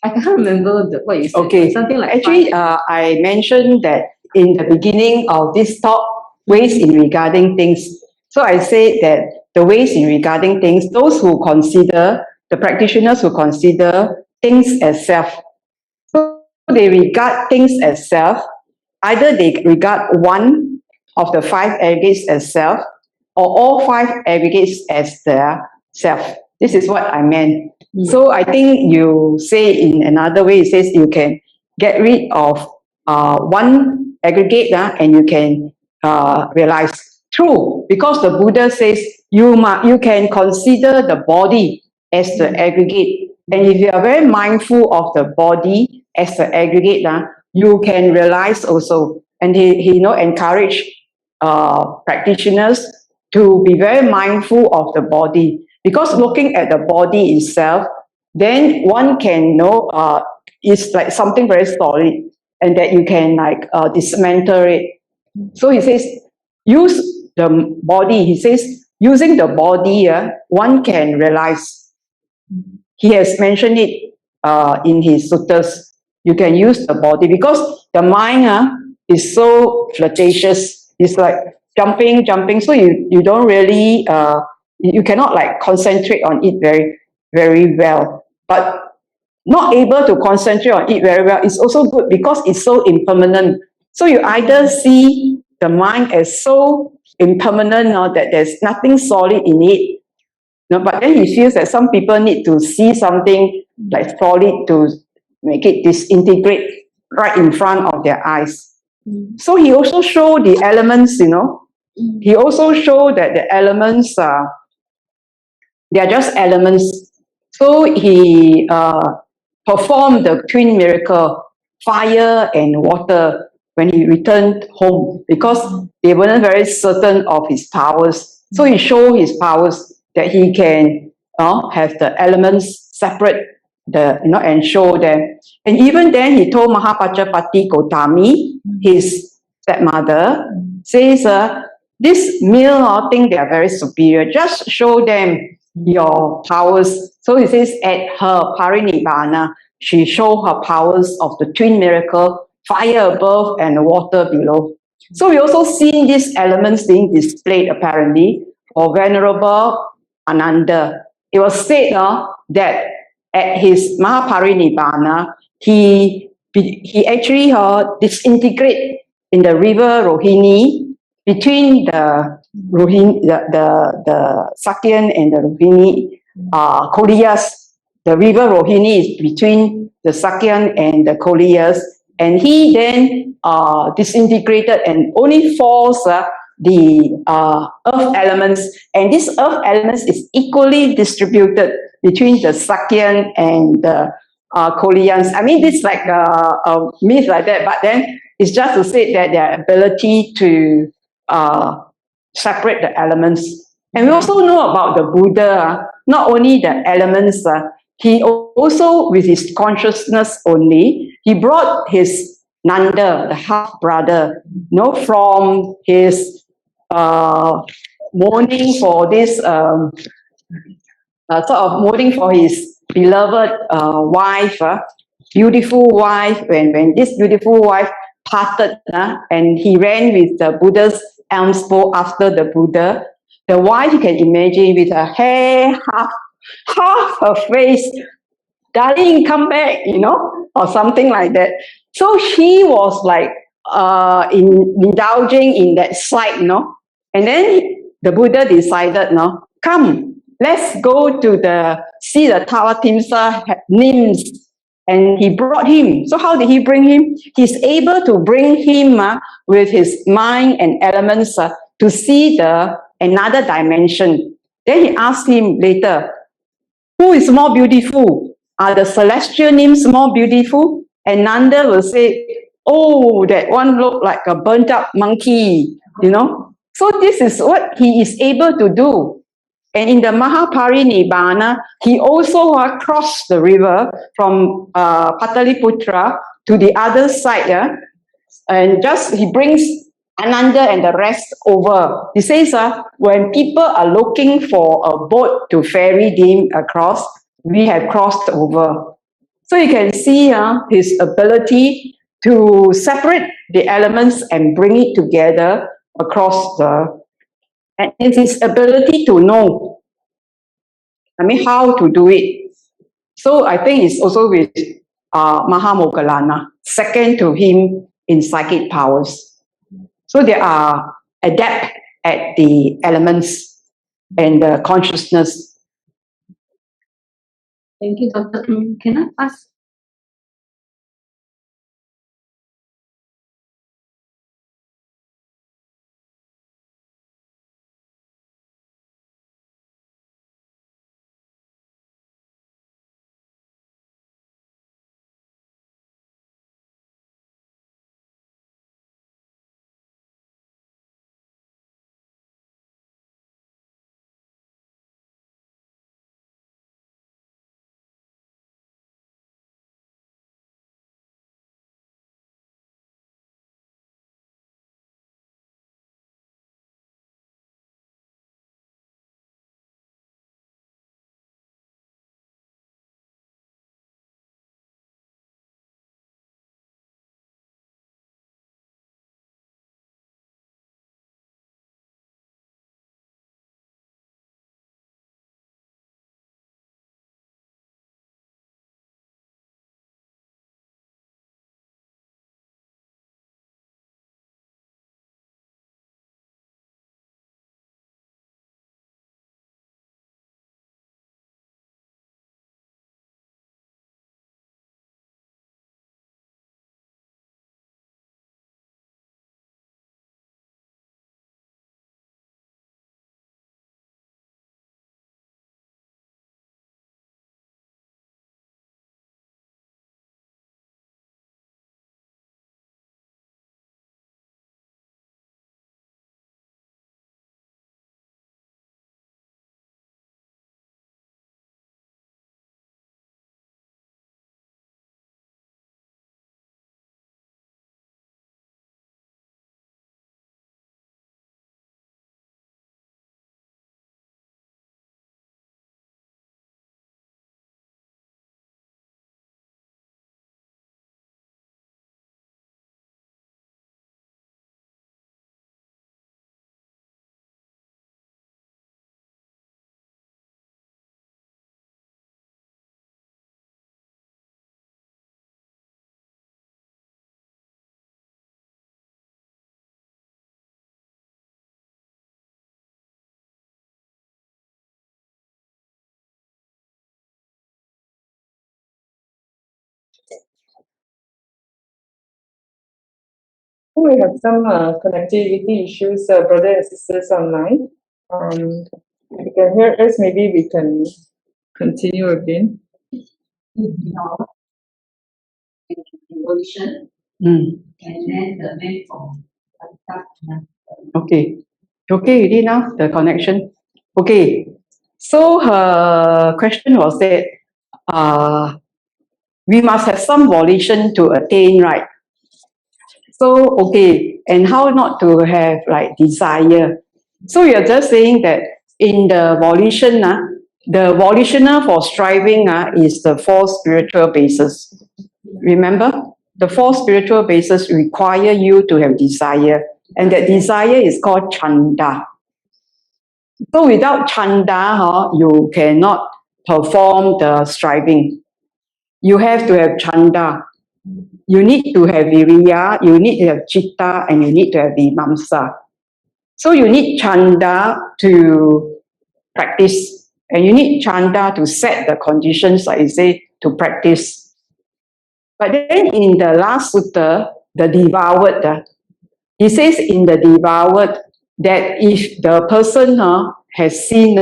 Speaker 3: I can't remember what you said.
Speaker 2: Okay,
Speaker 3: something like
Speaker 2: actually, I mentioned that in the beginning of this talk, ways in regarding things. So I said that the ways in regarding things, those who consider, the practitioners who consider things as self. So they regard things as self. Either they regard one of the 5 aggregates as self, or all 5 aggregates as their self. This is what I meant. So I think you say in another way, it says you can get rid of one aggregate and you can realize. True, because the Buddha says you can consider the body as the aggregate. And if you are very mindful of the body as the aggregate, you can realize also. And he encourage practitioners to be very mindful of the body. Because looking at the body itself, then one can know it's like something very solid, and that you can dismantle it. So he says, use the body. He says, using the body, one can realize. He has mentioned it in his suttas. You can use the body because the mind is so flirtatious. It's like jumping. So you don't really you cannot concentrate on it very, very well. But not able to concentrate on it very well, it's also good because it's so impermanent. So you either see the mind as so impermanent that there's nothing solid in it. But then he feels that some people need to see something like solid to make it disintegrate right in front of their eyes. So he also showed the elements, He also showed that the elements they are just elements. So he performed the twin miracle, fire and water, when he returned home because they weren't very certain of his powers. So he showed his powers that he can have the elements separate and show them. And even then he told Mahapajapati Gotami, his stepmother, says, this male think they are very superior. Just show them your powers. So he says at her parinibbana, she showed her powers of the twin miracle, fire above and water below. So we also see these elements being displayed apparently for Venerable Ananda. It was said that at his Mahaparinibbana, he actually disintegrate in the river Rohini between the Sakyan and the Rohini Koliyas. The river Rohini is between the Sakyan and the Koliyas, and he then disintegrated and only falls the earth elements, and this earth elements is equally distributed between the Sakyan and the Koliyans. I mean, this is like a myth like that, but then it's just to say that their ability to separate the elements. And we also know about the Buddha, not only the elements, he also, with his consciousness only, he brought his Nanda, the half-brother, from his mourning for this, mourning for his beloved wife, beautiful wife, when this beautiful wife parted and he ran with the Buddha's alms bowl after the Buddha, the wife, you can imagine, with her hair, half her face, darling, come back, or something like that. So she was like indulging in that sight, and then the Buddha decided, come, let's go to see the Tawatimsa nymphs. And he brought him. So how did he bring him? He's able to bring him with his mind and elements to see another dimension. Then he asked him later, who is more beautiful? Are the celestial nymphs more beautiful? And Nanda will say, oh, that one looked like a burnt up monkey, So this is what he is able to do. And in the Mahaparinibbana, he also crossed the river from Pataliputra to the other side, and he brings Ananda and the rest over. He says, when people are looking for a boat to ferry them across, we have crossed over. So you can see his ability to separate the elements and bring it together across and it's his ability to know, how to do it. So I think it's also with Mahamoggallana, second to him in psychic powers. So they are adept at the elements and the consciousness.
Speaker 3: Thank you, Dr. Can I ask
Speaker 1: We have some connectivity issues, brothers and sisters online. If you can hear us, maybe we can continue again.
Speaker 3: Devotion,
Speaker 2: Mm.
Speaker 3: and then the main form.
Speaker 2: Okay. Okay, already now, the connection. Okay. So her question was that we must have some volition to attain, right? So, okay, and how not to have like desire? So you're just saying that in the volition, the volitional for striving is the four spiritual bases. Remember? The four spiritual bases require you to have desire, and that desire is called chanda. So without chanda, you cannot perform the striving. You have to have chanda. You need to have viriya, you need to have citta, and you need to have vimamsa. So you need chanda to practice, and you need chanda to set the conditions, like you say, to practice. But then in the last sutta, the devoured, he says in the devoured that if the person has seen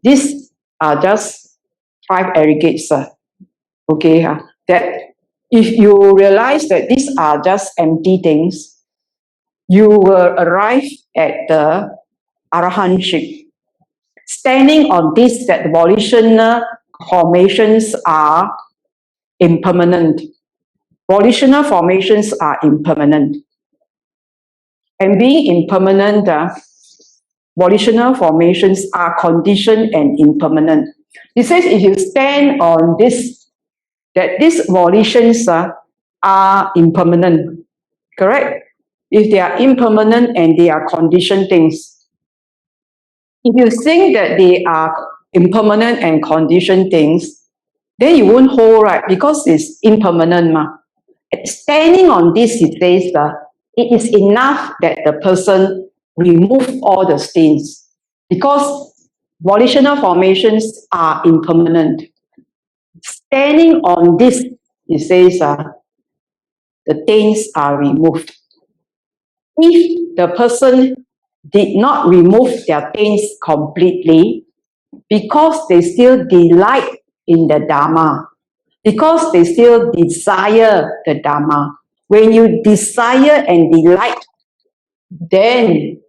Speaker 2: these are just 5 aggregates, okay, that if you realize that these are just empty things, you will arrive at the arahantship. Standing on this, that volitional formations are impermanent. Volitional formations are impermanent. And being impermanent, volitional formations are conditioned and impermanent. It says if you stand on this, that these volitions are impermanent, correct? If they are impermanent and they are conditioned things. If you think that they are impermanent and conditioned things, then you won't hold, right? Because it's impermanent. Standing on this, it says it is enough that the person remove all the stains, because volitional formations are impermanent. Standing on this, it says the stains are removed. If the person did not remove their stains completely, because they still delight in the Dharma, because they still desire the Dharma. When you desire and delight, then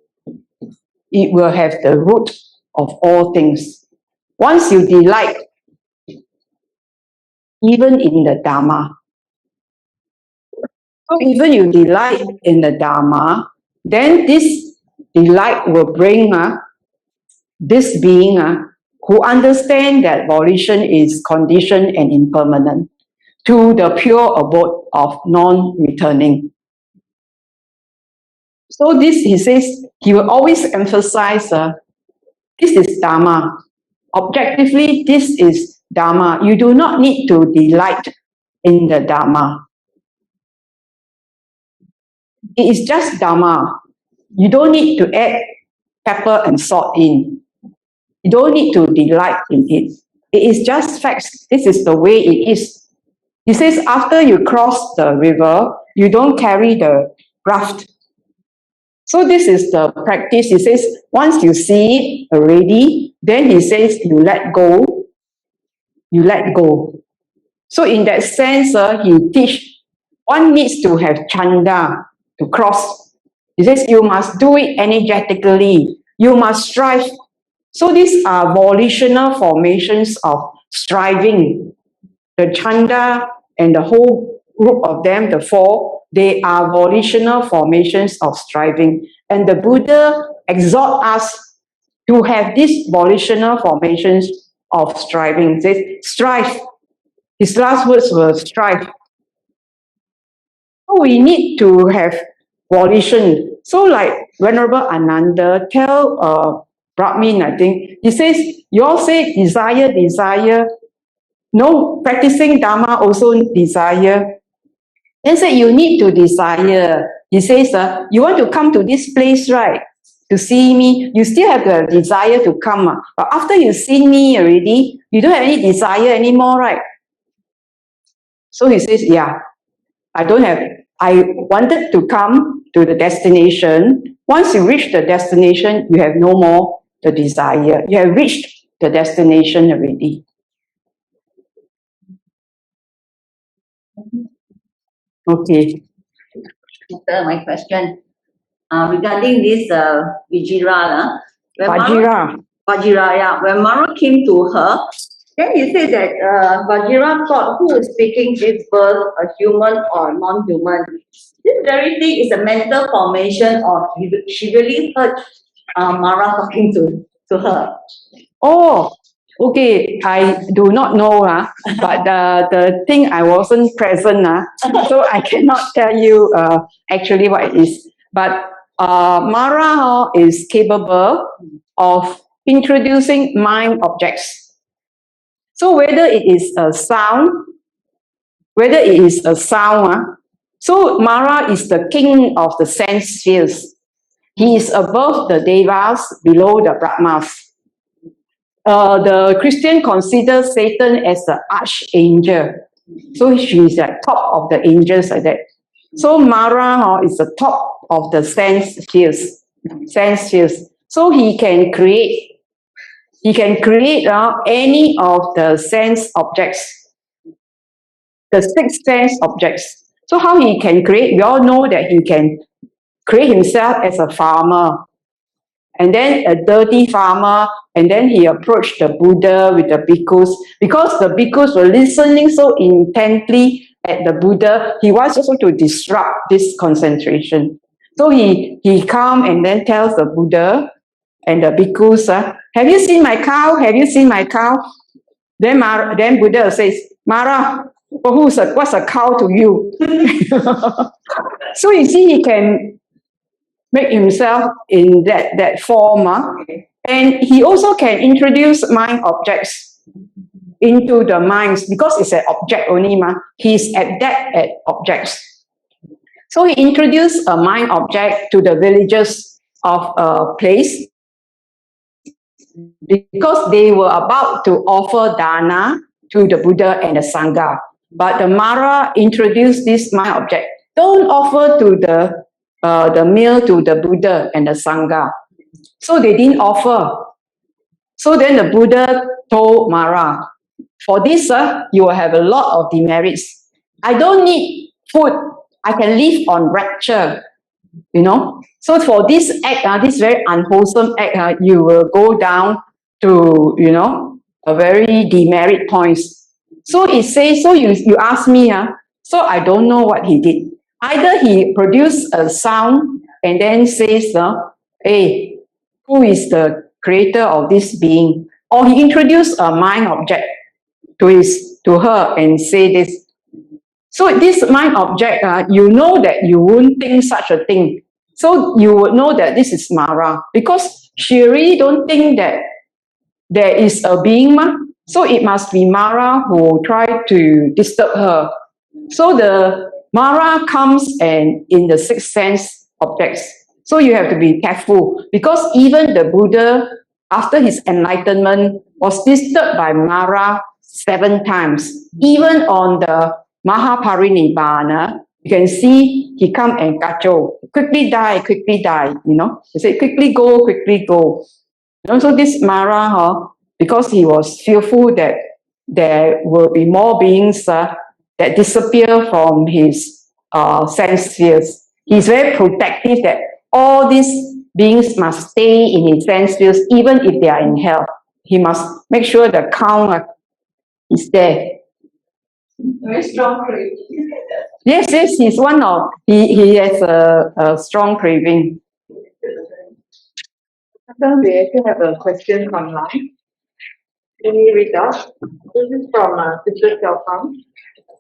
Speaker 2: it will have the root of all things. Once you delight, even in the Dharma, so even you delight in the Dharma, then this delight will bring this being who understand that volition is conditioned and impermanent to the pure abode of non-returning. So this, he says, he will always emphasize, this is Dharma. Objectively, this is Dharma. You do not need to delight in the Dharma. It is just Dharma. You don't need to add pepper and salt in. You don't need to delight in it. It is just facts. This is the way it is. He says after you cross the river, you don't carry the raft. So this is the practice. He says once you see it already, then he says you let go. You let go. So in that sense, he teach one needs to have chanda to cross. He says you must do it energetically. You must strive. So these are volitional formations of striving. The chanda and the whole group of them, the four, they are volitional formations of striving. And the Buddha exhort us to have these volitional formations of striving. He says, strive. His last words were strive. So we need to have volition. So like Venerable Ananda tell Brahmin, I think, he says, you all say desire, desire. No, practicing Dharma also desire. Then say you need to desire. He says, you want to come to this place, right? To see me. You still have the desire to come. But after you see me already, you don't have any desire anymore, right? So he says, yeah, I don't have I wanted to come to the destination. Once you reach the destination, you have no more the desire. You have reached the destination already. Okay.
Speaker 4: My question regarding this Vajirā,
Speaker 2: Vajirā.
Speaker 4: when Mara came to her, then he said that Vajirā thought who is speaking this verse, a human or non-human. This very thing is a mental formation, or she really heard Mara talking to her.
Speaker 2: Oh, okay. I do not know, but the thing I wasn't present, so I cannot tell you actually what it is. But Mara is capable of introducing mind objects. So whether it is a sound, so Mara is the king of the sense spheres. He is above the devas, below the brahmas. The Christian considers Satan as the archangel. So she is at top of the angels like that. So Mara is the top of the sense spheres. So he can create any of the sense objects, the 6 sense objects. So how he can create? We all know that he can create himself as a farmer, and then a dirty farmer, and then he approached the Buddha with the bhikkhus. Because the bhikkhus were listening so intently at the Buddha, he wants also to disrupt this concentration. So he come and then tells the Buddha and the bhikkhus, have you seen my cow? Have you seen my cow? Then Buddha says, Mara, what's a cow to you? So you see, he can make himself in that form. And he also can introduce mind objects into the minds, because it's an object only. He's adept at objects. So he introduced a mind object to the villagers of a place, because they were about to offer dana to the Buddha and the Sangha. But the Mara introduced this mind object. Don't offer to the meal to the Buddha and the Sangha. So they didn't offer. So then the Buddha told Mara, for this, you will have a lot of demerits. I don't need food. I can live on rapture. So for this act, this very unwholesome act, you will go down to, a very demerit points. So it says, so you ask me, so I don't know what he did. Either he produced a sound and then says, hey, who is the creator of this being? Or he introduced a mind object to her and say this. So this mind object, you know that you won't think such a thing. So you would know that this is Mara, because she really don't think that there is a being. So it must be Mara who tried to disturb her. So the Mara comes and in the 6 sense objects. So you have to be careful, because even the Buddha, after his enlightenment, was disturbed by Mara 7 times. Even on the Mahaparinibbana, you can see he come and kacho, quickly die, He said, quickly go. So this Mara, because he was fearful that there will be more beings that disappear from his sense spheres. He's very protective that all these beings must stay in his sense spheres, even if they are in hell. He must make sure the count is there.
Speaker 1: Very strong craving.
Speaker 2: Yes, he's one of, he has a strong craving.
Speaker 1: We actually have a question online. Can you read out? This is from Sister Xiaofang.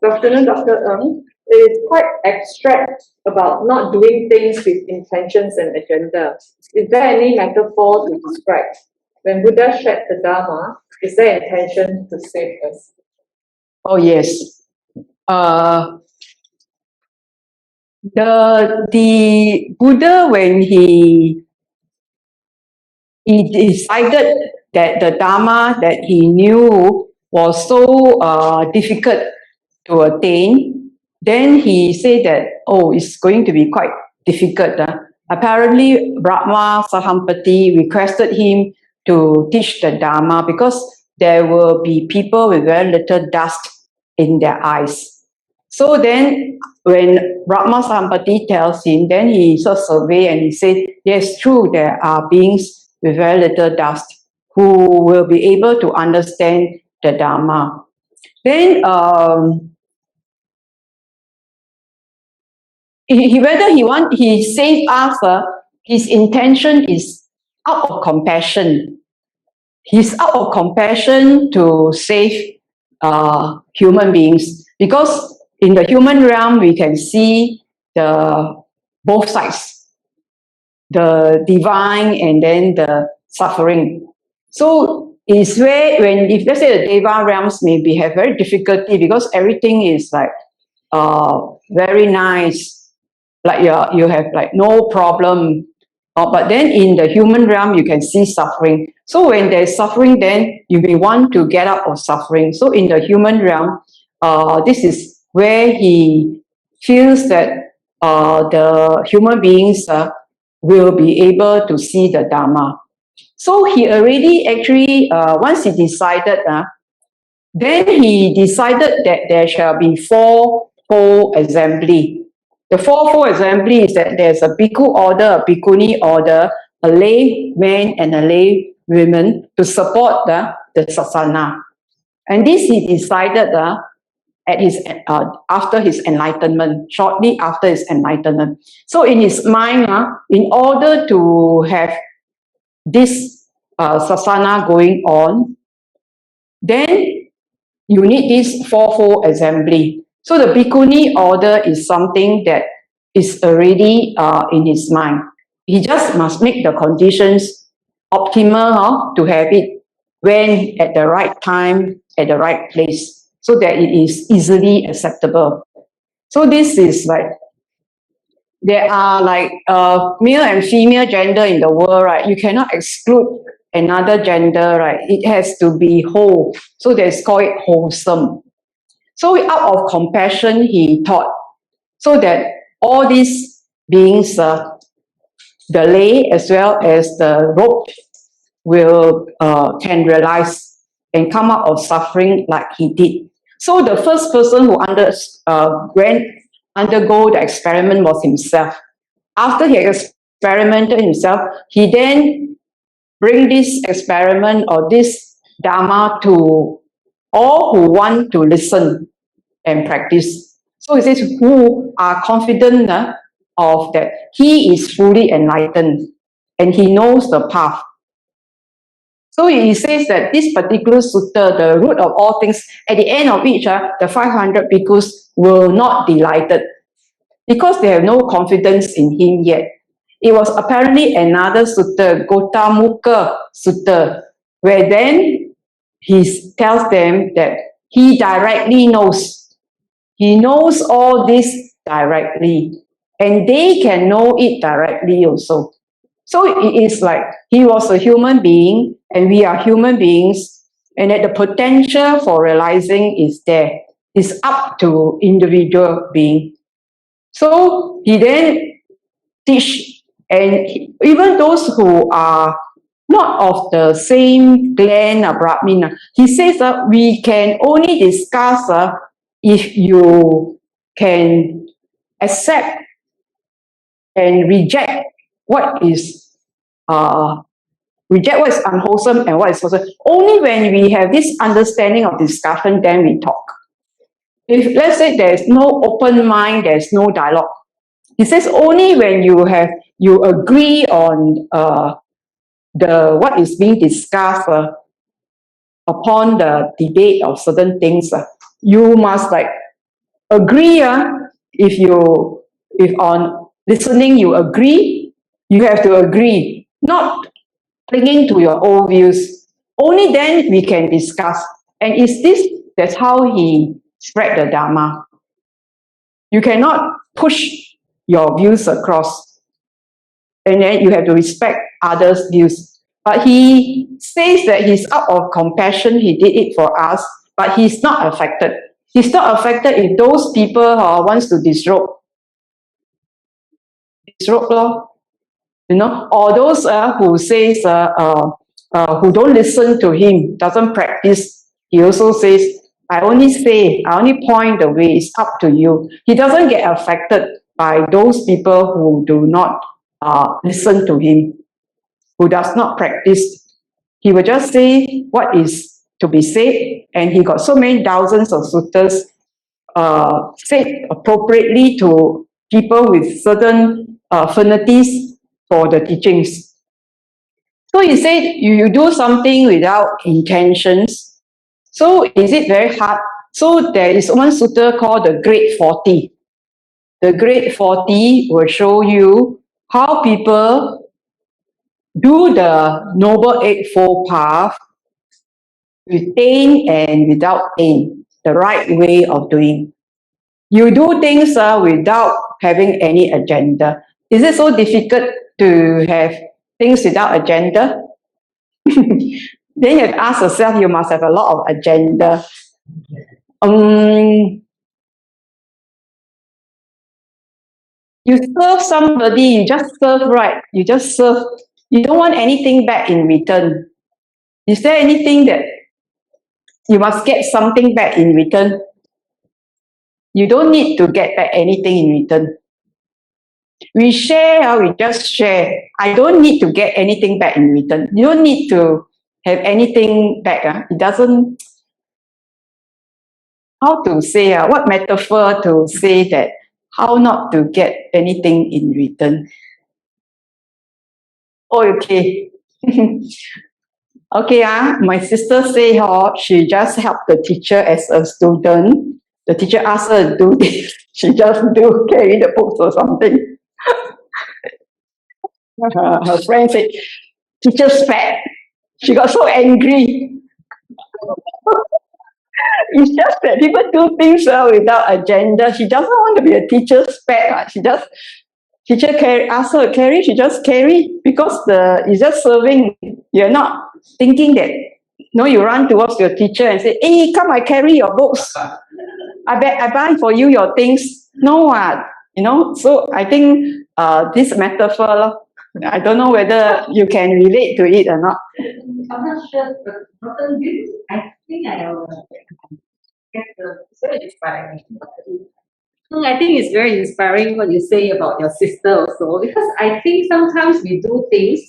Speaker 1: Good afternoon, Dr. Ng. It is quite abstract about not doing things with intentions and agenda. Is there any metaphor to describe? When Buddha shared the Dharma, is there intention to save us?
Speaker 2: Oh, yes. The Buddha, when he decided that the Dharma that he knew was so difficult to attain, then he said that, oh, it's going to be quite difficult. Apparently, Brahma Sahampati requested him to teach the Dharma because there will be people with very little dust in their eyes. So then, when Brahma Sahampati tells him, then he sort of survey and he said, yes, true, there are beings with very little dust who will be able to understand the Dharma. Then, he saved us, his intention is out of compassion. He's out of compassion to save human beings, because in the human realm we can see the both sides, the divine and then the suffering. So it's where, if let's say the Deva realms maybe have very difficulty because everything is like very nice, like you have like no problem. But then in the human realm, you can see suffering. So when there's suffering, then you may want to get out of suffering. So in the human realm, this is where he feels that the human beings will be able to see the Dharma. So he already actually, once he decided, then he decided that there shall be fourfold assembly. The fourfold assembly is that there's a bhikkhu order, a bhikkhuni order, a lay man and a lay women to support the sasana. And this he decided at his after his enlightenment, shortly after his enlightenment. So in his mind, in order to have this sasana going on, then you need this fourfold assembly. So the bhikkhuni order is something that is already in his mind. He just must make the conditions optimal to have it when at the right time, at the right place, so that it is easily acceptable. So this is like, there are like male and female gender in the world, right? You cannot exclude another gender, right? It has to be whole. So that's called it wholesome. So out of compassion, he taught, so that all these beings, the lay as well as the robed, will can realize and come out of suffering like he did. So the first person who undergo the experiment was himself. After he experimented himself, he then bring this experiment or this Dharma to all who want to listen and practice. So he says, who are confident of that he is fully enlightened and he knows the path. So he says that this particular sutta, the root of all things, at the end of each, the 500 bhikkhus will not be delighted because they have no confidence in him yet. It was apparently another sutta, Gotamuka Sutta, where then he tells them that he directly knows. He knows all this directly, and they can know it directly also. So it is like he was a human being, and we are human beings, and that the potential for realizing is there. It's up to individual being. So he then teach, and even those who are not of the same clan or Brahmin, he says that we can only discuss if you can accept and reject what is unwholesome and what is wholesome. Only when we have this understanding of discussion, then we talk. If let's say there is no open mind, there is no dialogue. He says only when you agree on what is being discussed upon the debate of certain things, you must like agree. If on listening you agree, you have to agree, not clinging to your own views. Only then we can discuss. And that's how he spread the Dharma. You cannot push your views across, and then you have to respect others' views. But he says that he's out of compassion, he did it for us, but he's not affected. He's not affected if those people wants to disrobe law, or those who says who don't listen to him, doesn't practice. He also says, I only point the way, it's up to you. He doesn't get affected by those people who do not listen to him, who does not practice. He will just say what is to be said, and he got so many thousands of suttas said appropriately to people with certain affinities for the teachings. So he said, you do something without intentions. So is it very hard? So there is one sutta called the Great 40. The Great 40 will show you how people do the Noble Eightfold Path with aim and without aim, the right way of doing. You do things without having any agenda. Is it so difficult to have things without agenda? Then you have to ask yourself, you must have a lot of agenda. You serve somebody, you just serve right. You just serve. You don't want anything back in return. Is there anything that you must get something back in return? You don't need to get back anything in return. We share, we just share. I don't need to get anything back in return. You don't need to have anything back. It doesn't, how to say, what metaphor to say that, how not to get anything in return. Oh, okay. Okay, my sister say she just helped the teacher as a student. The teacher asked her to do this. She just carry the books or something. Her friend said, teacher's fat. She got so angry. It's just that people do things without agenda. She doesn't want to be a teacher's pet. Teacher ask her to carry, she just carry because it's just serving. You're not thinking that, you run towards your teacher and say, hey, come, I carry your books. I buy for you your things. No, so I think this metaphor, I don't know whether you can relate to it or not.
Speaker 3: I'm not sure, but I think I will get it's very inspiring. I think it's very inspiring what you say about your sister also, because I think sometimes we do things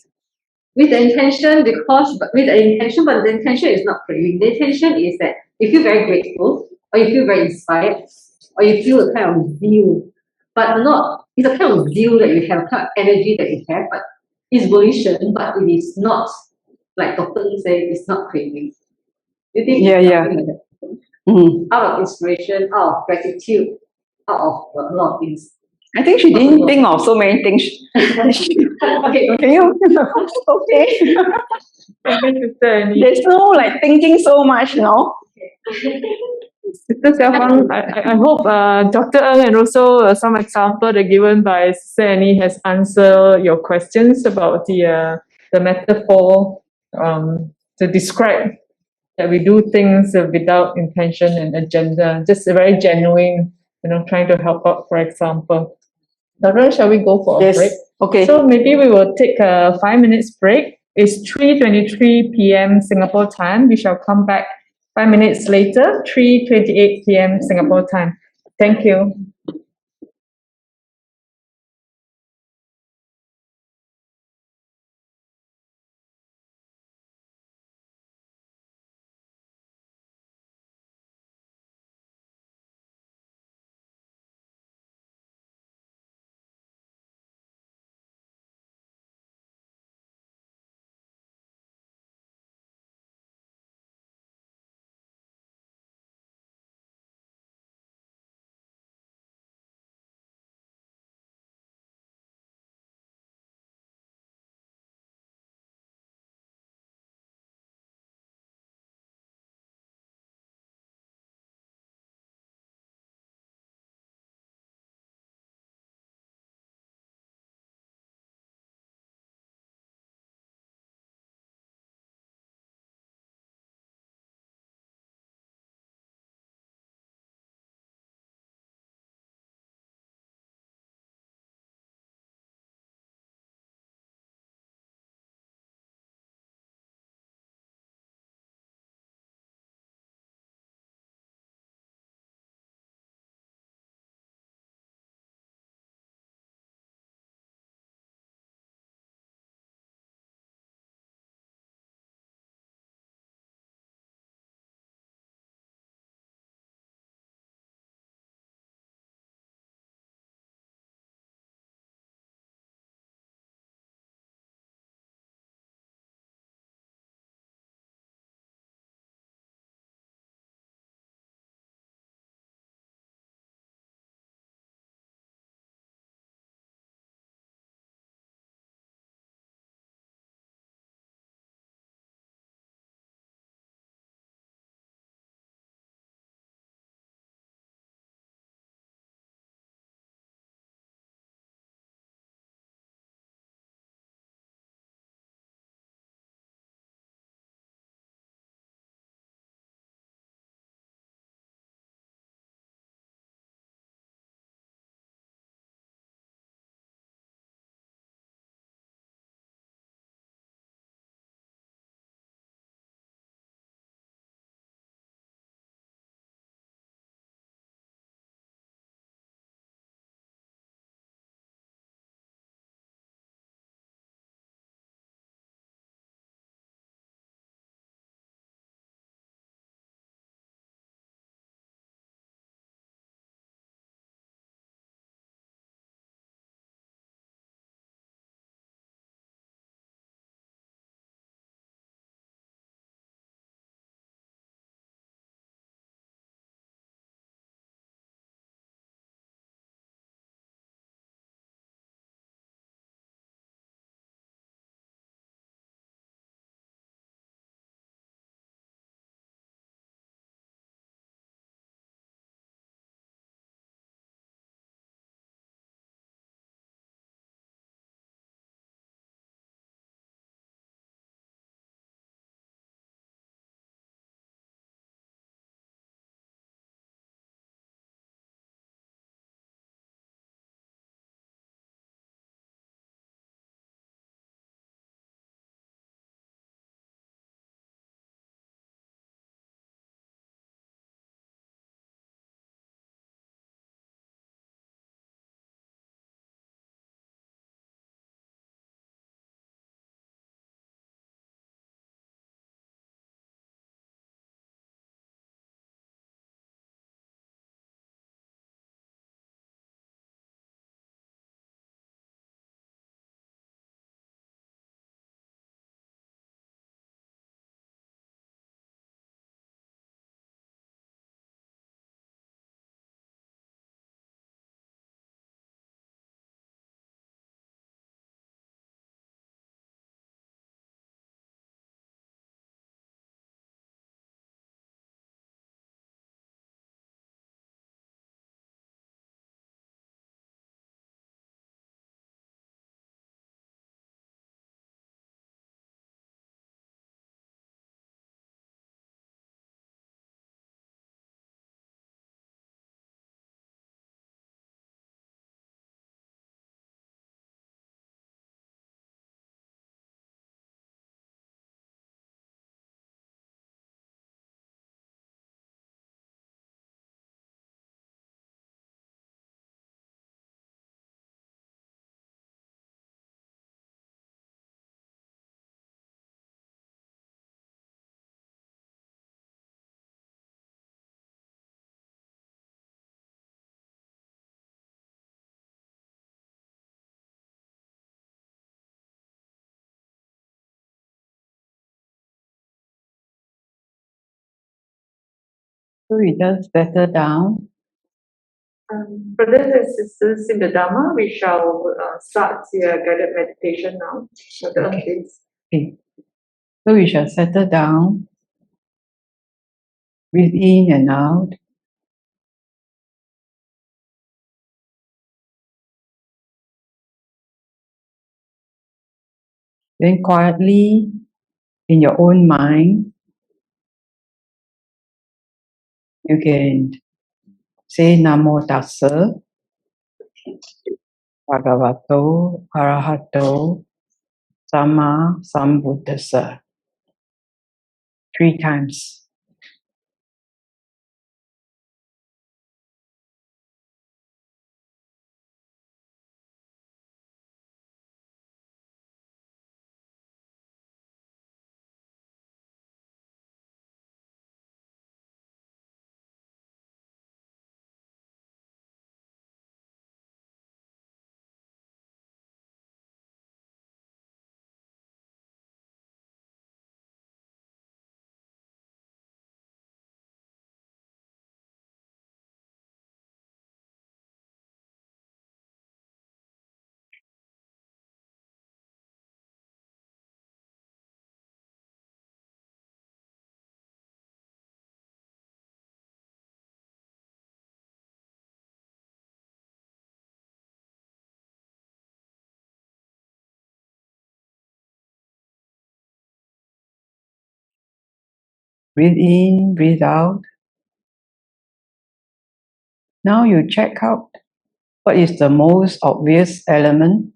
Speaker 3: with the intention, but the intention is not craving. The intention is that you feel very grateful, or you feel very inspired, or you feel a kind of zeal, but it's a kind of zeal that you have, kind of energy that you have, but it's volition, but it is not, like Dr. Ng say, it's not craving. You think?
Speaker 2: Yeah.
Speaker 3: Out of inspiration, out of gratitude, out of a lot of things.
Speaker 2: I think she didn't think of so many things.
Speaker 3: Okay.
Speaker 2: Can you? Okay. There's no thinking so much,
Speaker 1: Sister Xiaofang, I hope Dr. Ng and also some example that given by Sister Annie has answered your questions about the metaphor to describe that we do things without intention and agenda, just a very genuine, trying to help out, for example. Dr. Shall we go for a break?
Speaker 2: Okay.
Speaker 1: So maybe we will take a 5 minutes break. It's 3:23 p.m. Singapore time. We shall come back 5 minutes later, 3:28 p.m. Singapore time. Thank you.
Speaker 2: So we just settle down.
Speaker 1: Brothers and sisters in the Dharma, we shall start the guided meditation now. Dr. Ng, please.
Speaker 2: Okay. So we shall settle down. Breathe in and out. Then quietly, in your own mind, you can say Namo Tassa Bhagavato Arahato Sama Sambuddhassa 3 times. Breathe in, breathe out. Now you check out what is the most obvious element.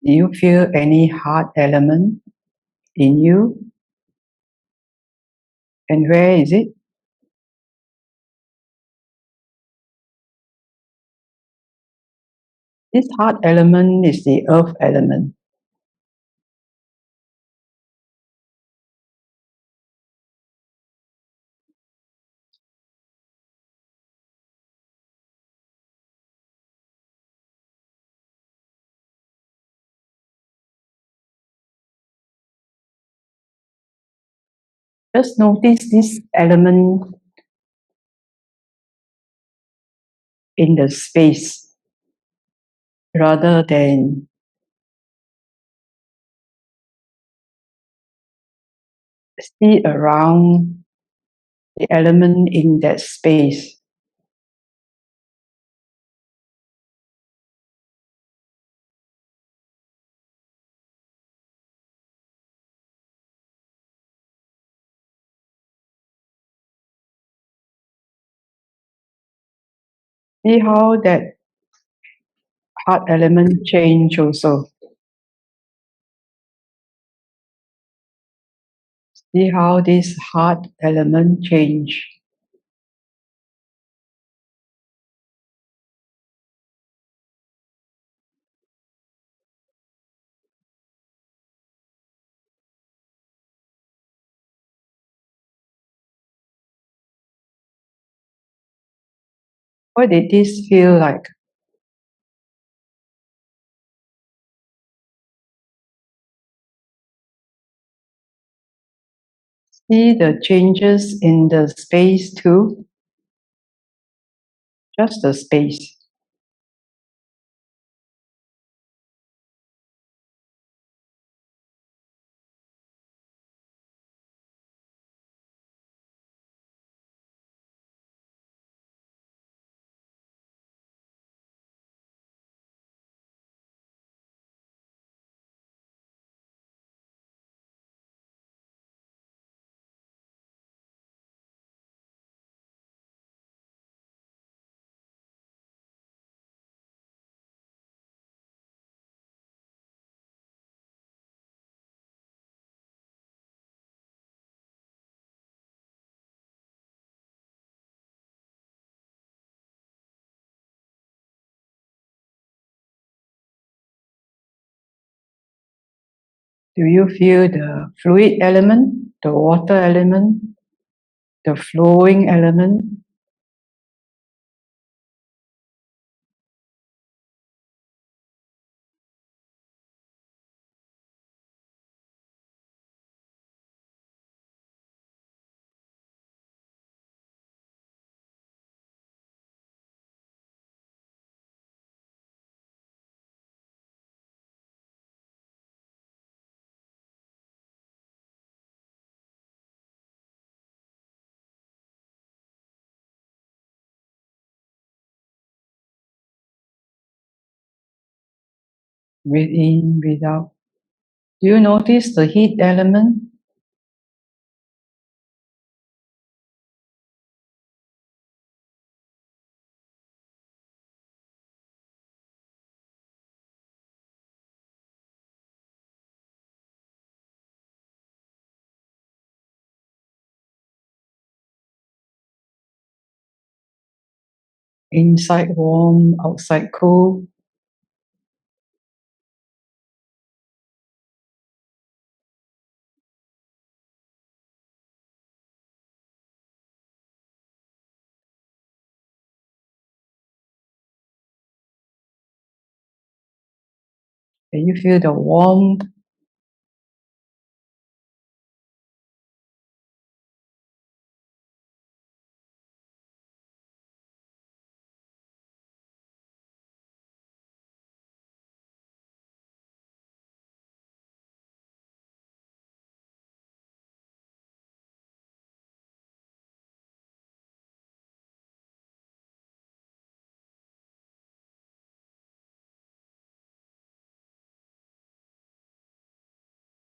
Speaker 2: Do you feel any hard element in you? And where is it? This hard element is the earth element. Just notice this element in the space rather than see around the element in that space. See how that hard element change also. See how this hard element change. What did this feel like? See the changes in the space too. Just the space. Do you feel the fluid element, the water element, the flowing element? Breathe in, breathe out. Do you notice the heat element? Inside warm, outside cool. Can you feel the warmth?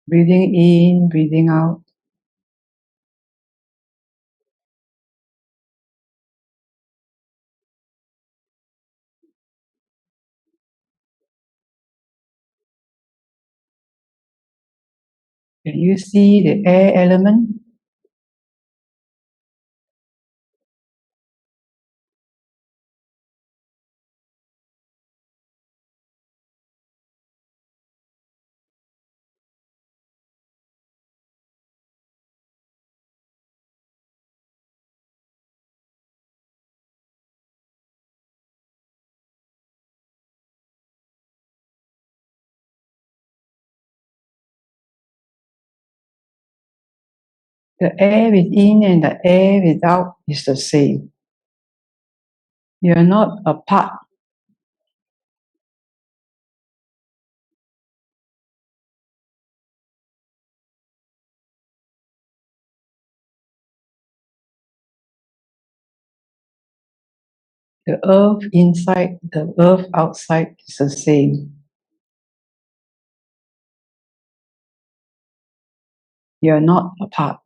Speaker 2: Breathing in, breathing out. Can you see the air element? The air within and the air without is the same. You are not apart. The earth inside, the earth outside is the same. You are not apart.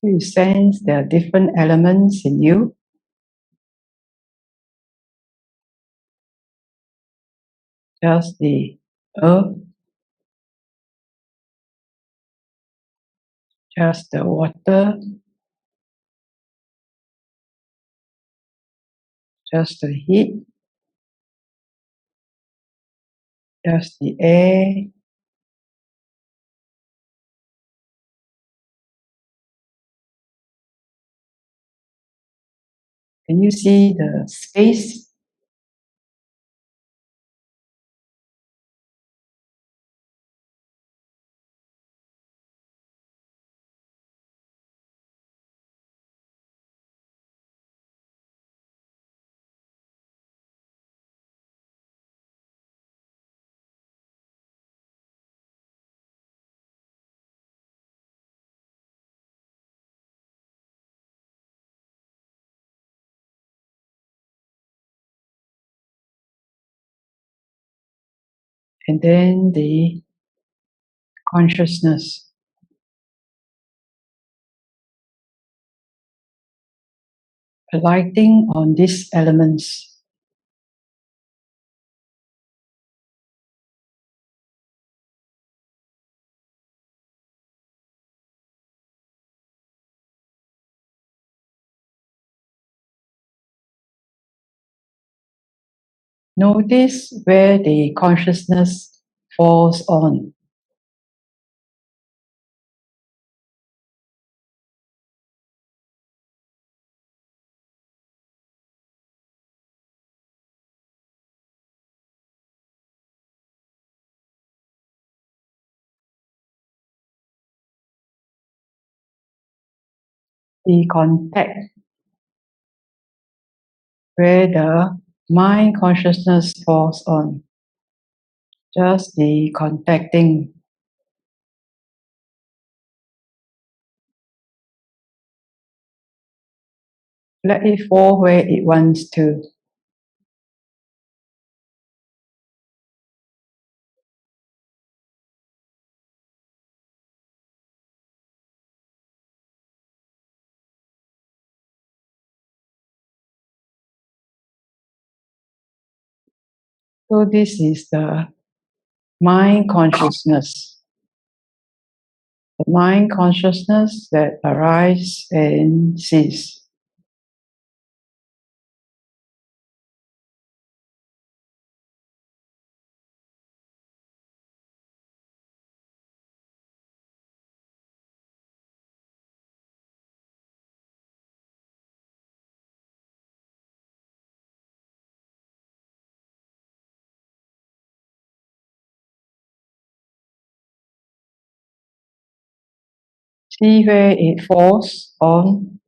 Speaker 2: So you sense there are different elements in you. Just the earth, just the water, just the heat, just the air. Can you see the space? And then the consciousness. Alighting on these elements. Notice where the consciousness falls on. The contact where the mind consciousness falls on. Just be contacting. Let it fall where it wants to. So this is the mind consciousness. The mind consciousness that arises and ceases. See where it falls on,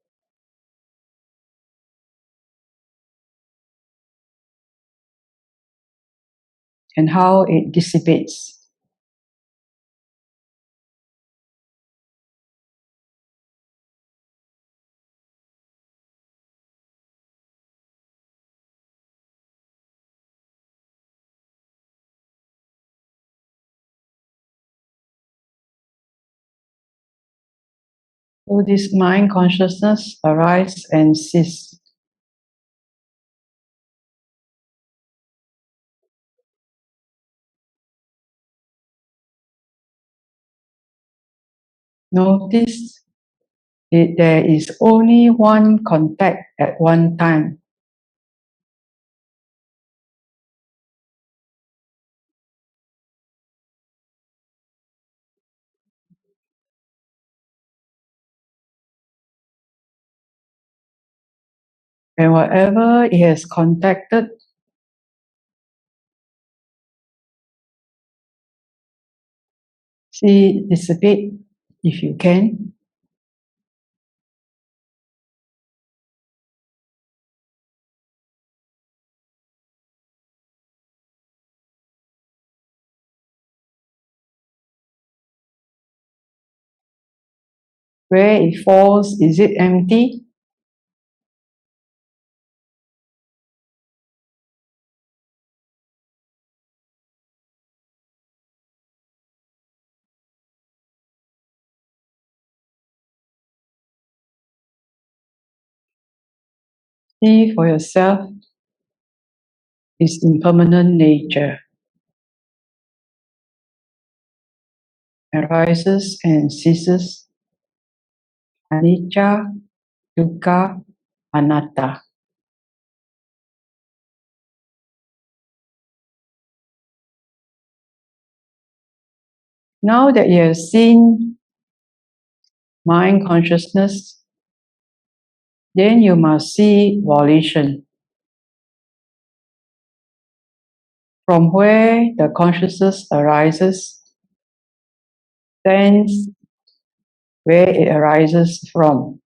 Speaker 2: and how it dissipates. So this mind consciousness arises and ceases. Notice there is only one contact at one time. And whatever it has contacted, see it dissipate if you can. Where it falls, is it empty? See for yourself its impermanent nature. Arises and ceases. Anicca, dukkha, anatta. Now that you have seen mind consciousness, then you must see volition. From where the consciousness arises, sense where it arises from.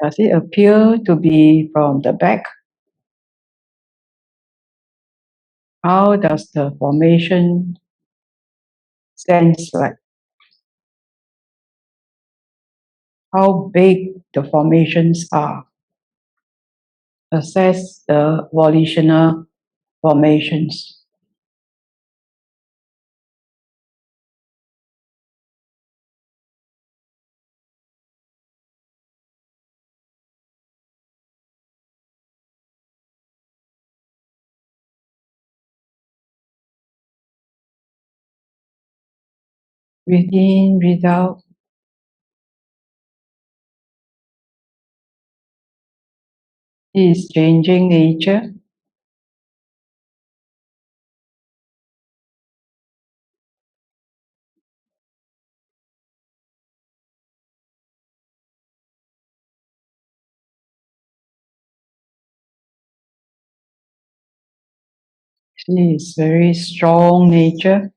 Speaker 2: Does it appear to be from the back? How does the formation sense like? How big the formations are? Assess the volitional formations. Breathe in, breathe out. Is changing nature. She is very strong nature.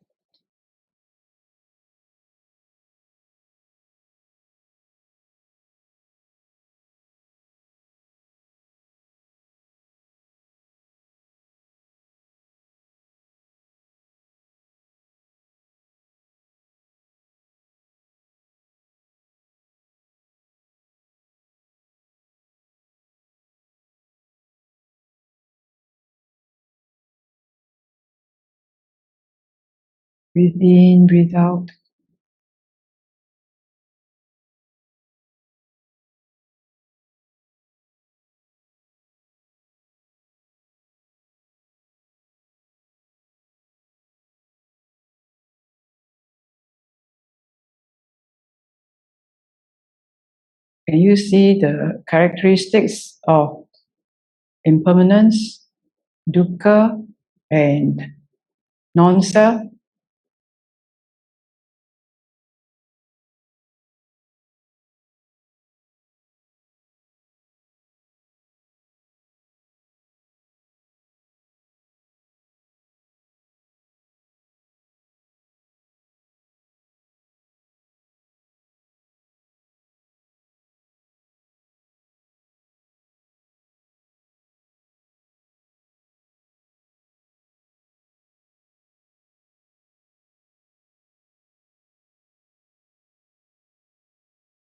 Speaker 2: Breathe in, breathe out. Can you see the characteristics of impermanence, dukkha, and non-self?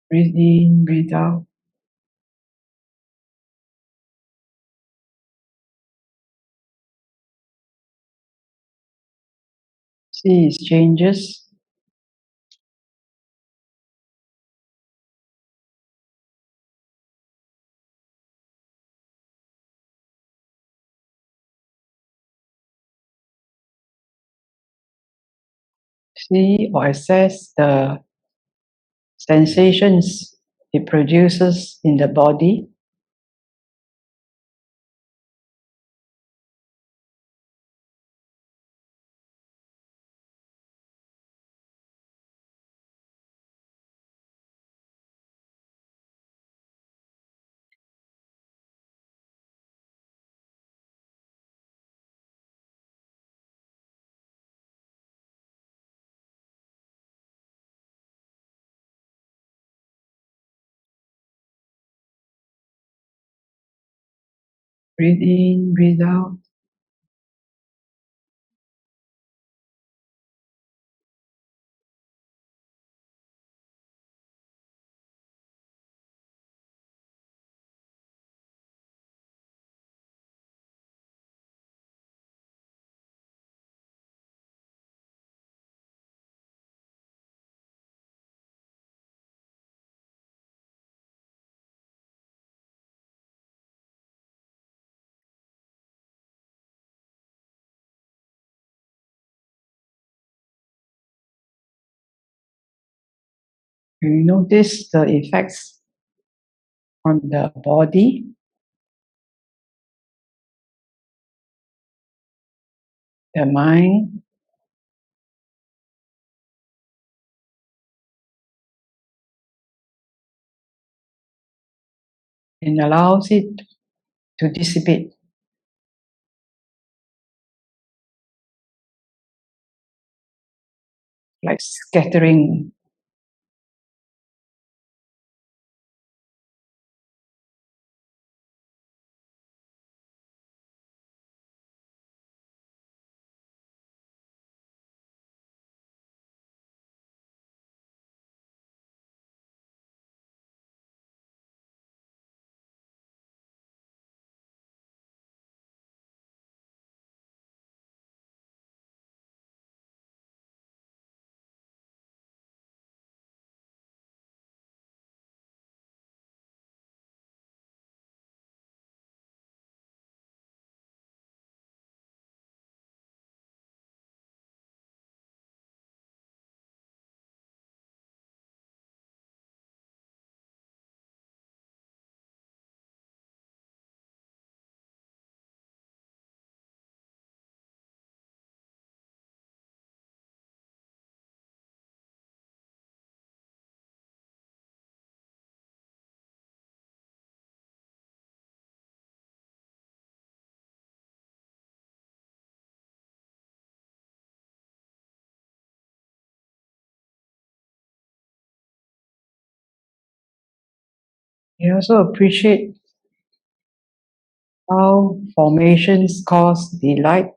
Speaker 2: Breathe in, breathe out. See its changes. See or assess the sensations it produces in the body. Breathe in, breathe out. You notice the effects on the body, the mind, and allows it to dissipate, like scattering. We also appreciate how formations cause delight.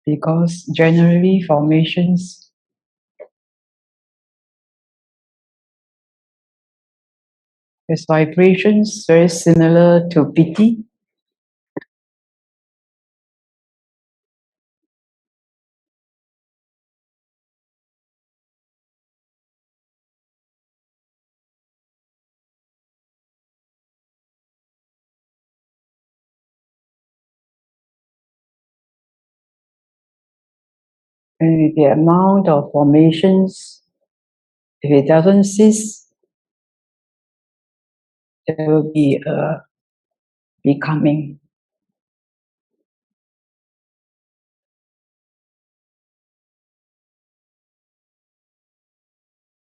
Speaker 2: Because generally formations has vibrations very similar to piti. And with the amount of formations, if it doesn't cease, there will be a becoming.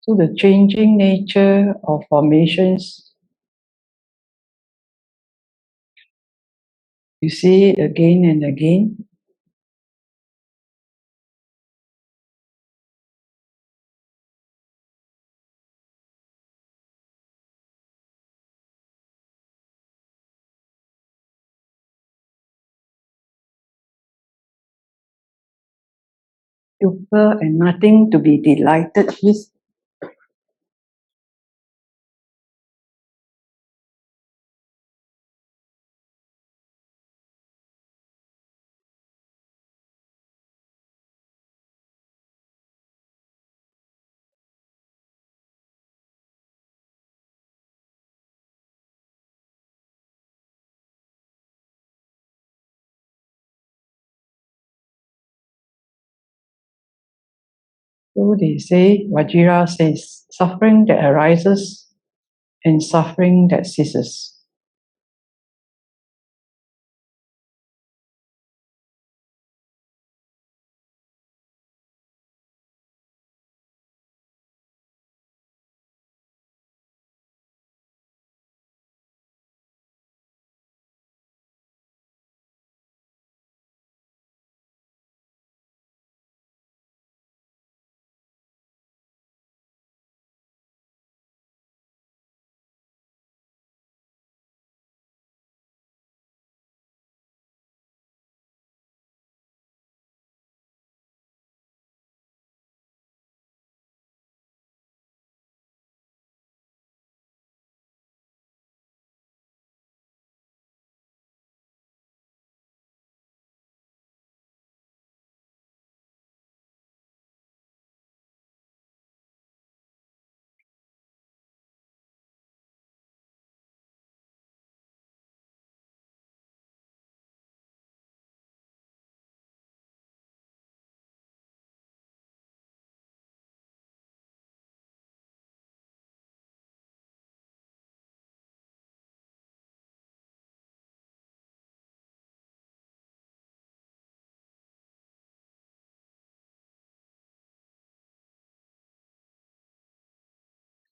Speaker 2: So the changing nature of formations, you see it again and again. Super and nothing to be delighted with. So they say, Vajirā says, suffering that arises and suffering that ceases.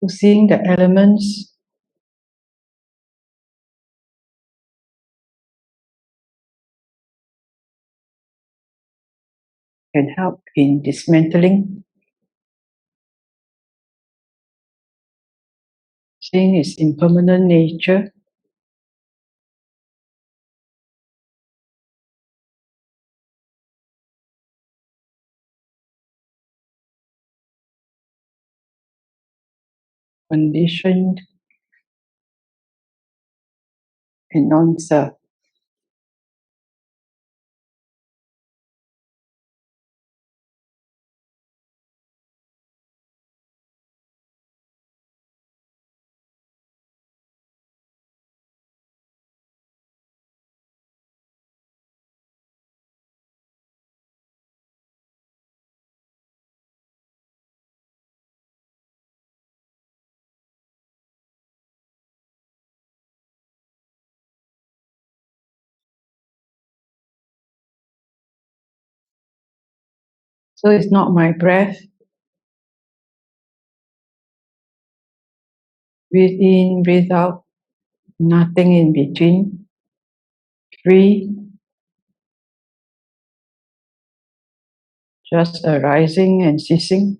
Speaker 2: So seeing the elements can help in dismantling, seeing its impermanent nature, conditioned and non-self. So it's not my breath, breathe in, breathe out, nothing in between, free, just arising and ceasing.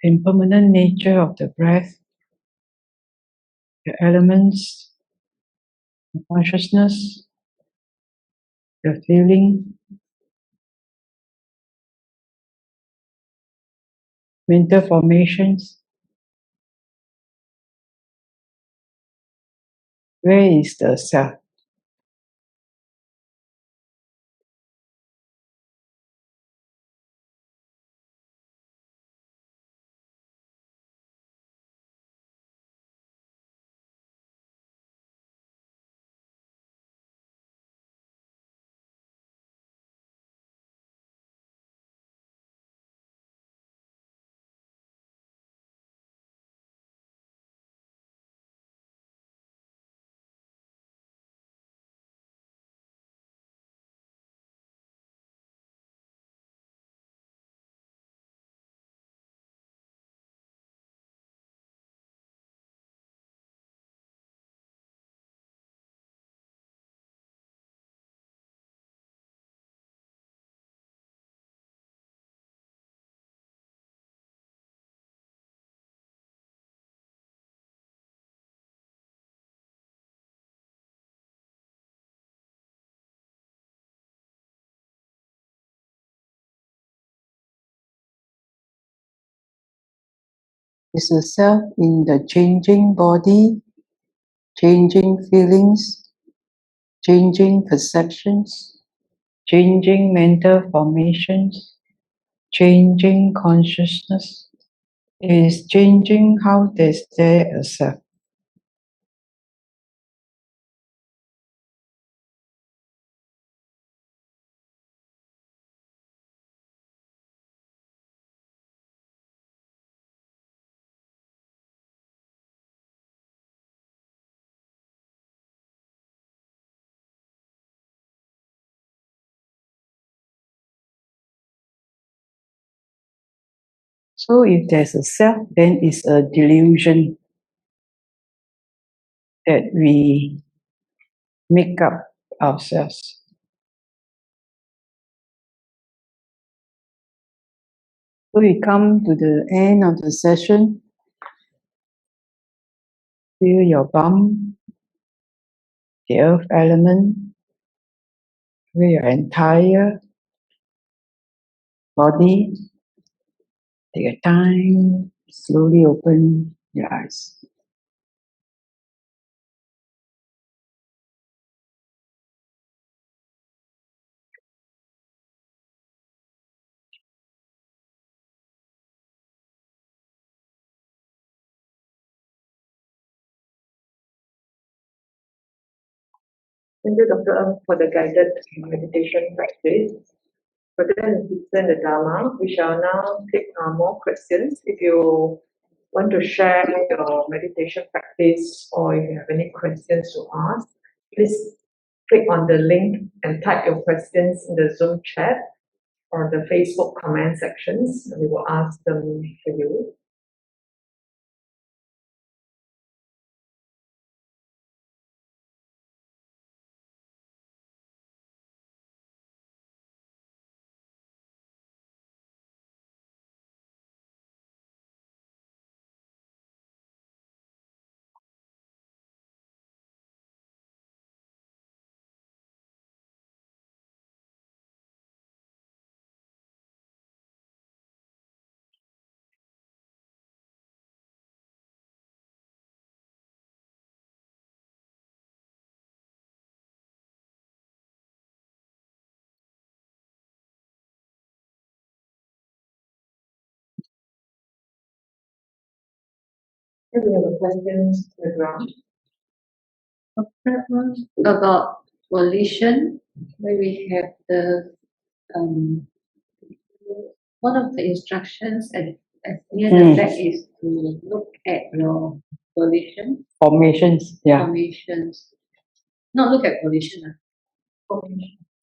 Speaker 2: Impermanent nature of the breath, the elements, the consciousness, the feeling, mental formations. Where is the self? Is the self in the changing body, changing feelings, changing perceptions, changing mental formations, changing consciousness? Is changing how there's there a self? So if there's a self, then it's a delusion that we make up ourselves. So we come to the end of the session. Feel your bum, the earth element, feel your entire body. Take your time, slowly open your eyes.
Speaker 1: Thank you, Dr. Ng, for the guided meditation practice. Brother and sister in the Dharma, we shall now take more questions. If you want to share your meditation practice or if you have any questions to ask, please click on the link and type your questions in the Zoom chat or the Facebook comment sections. We will ask them for you. We have a question to the ground.
Speaker 3: That one about volition, where we have the one of the instructions at near the back is to look at your volition
Speaker 2: Formations, yeah.
Speaker 3: formations. Not look at volition.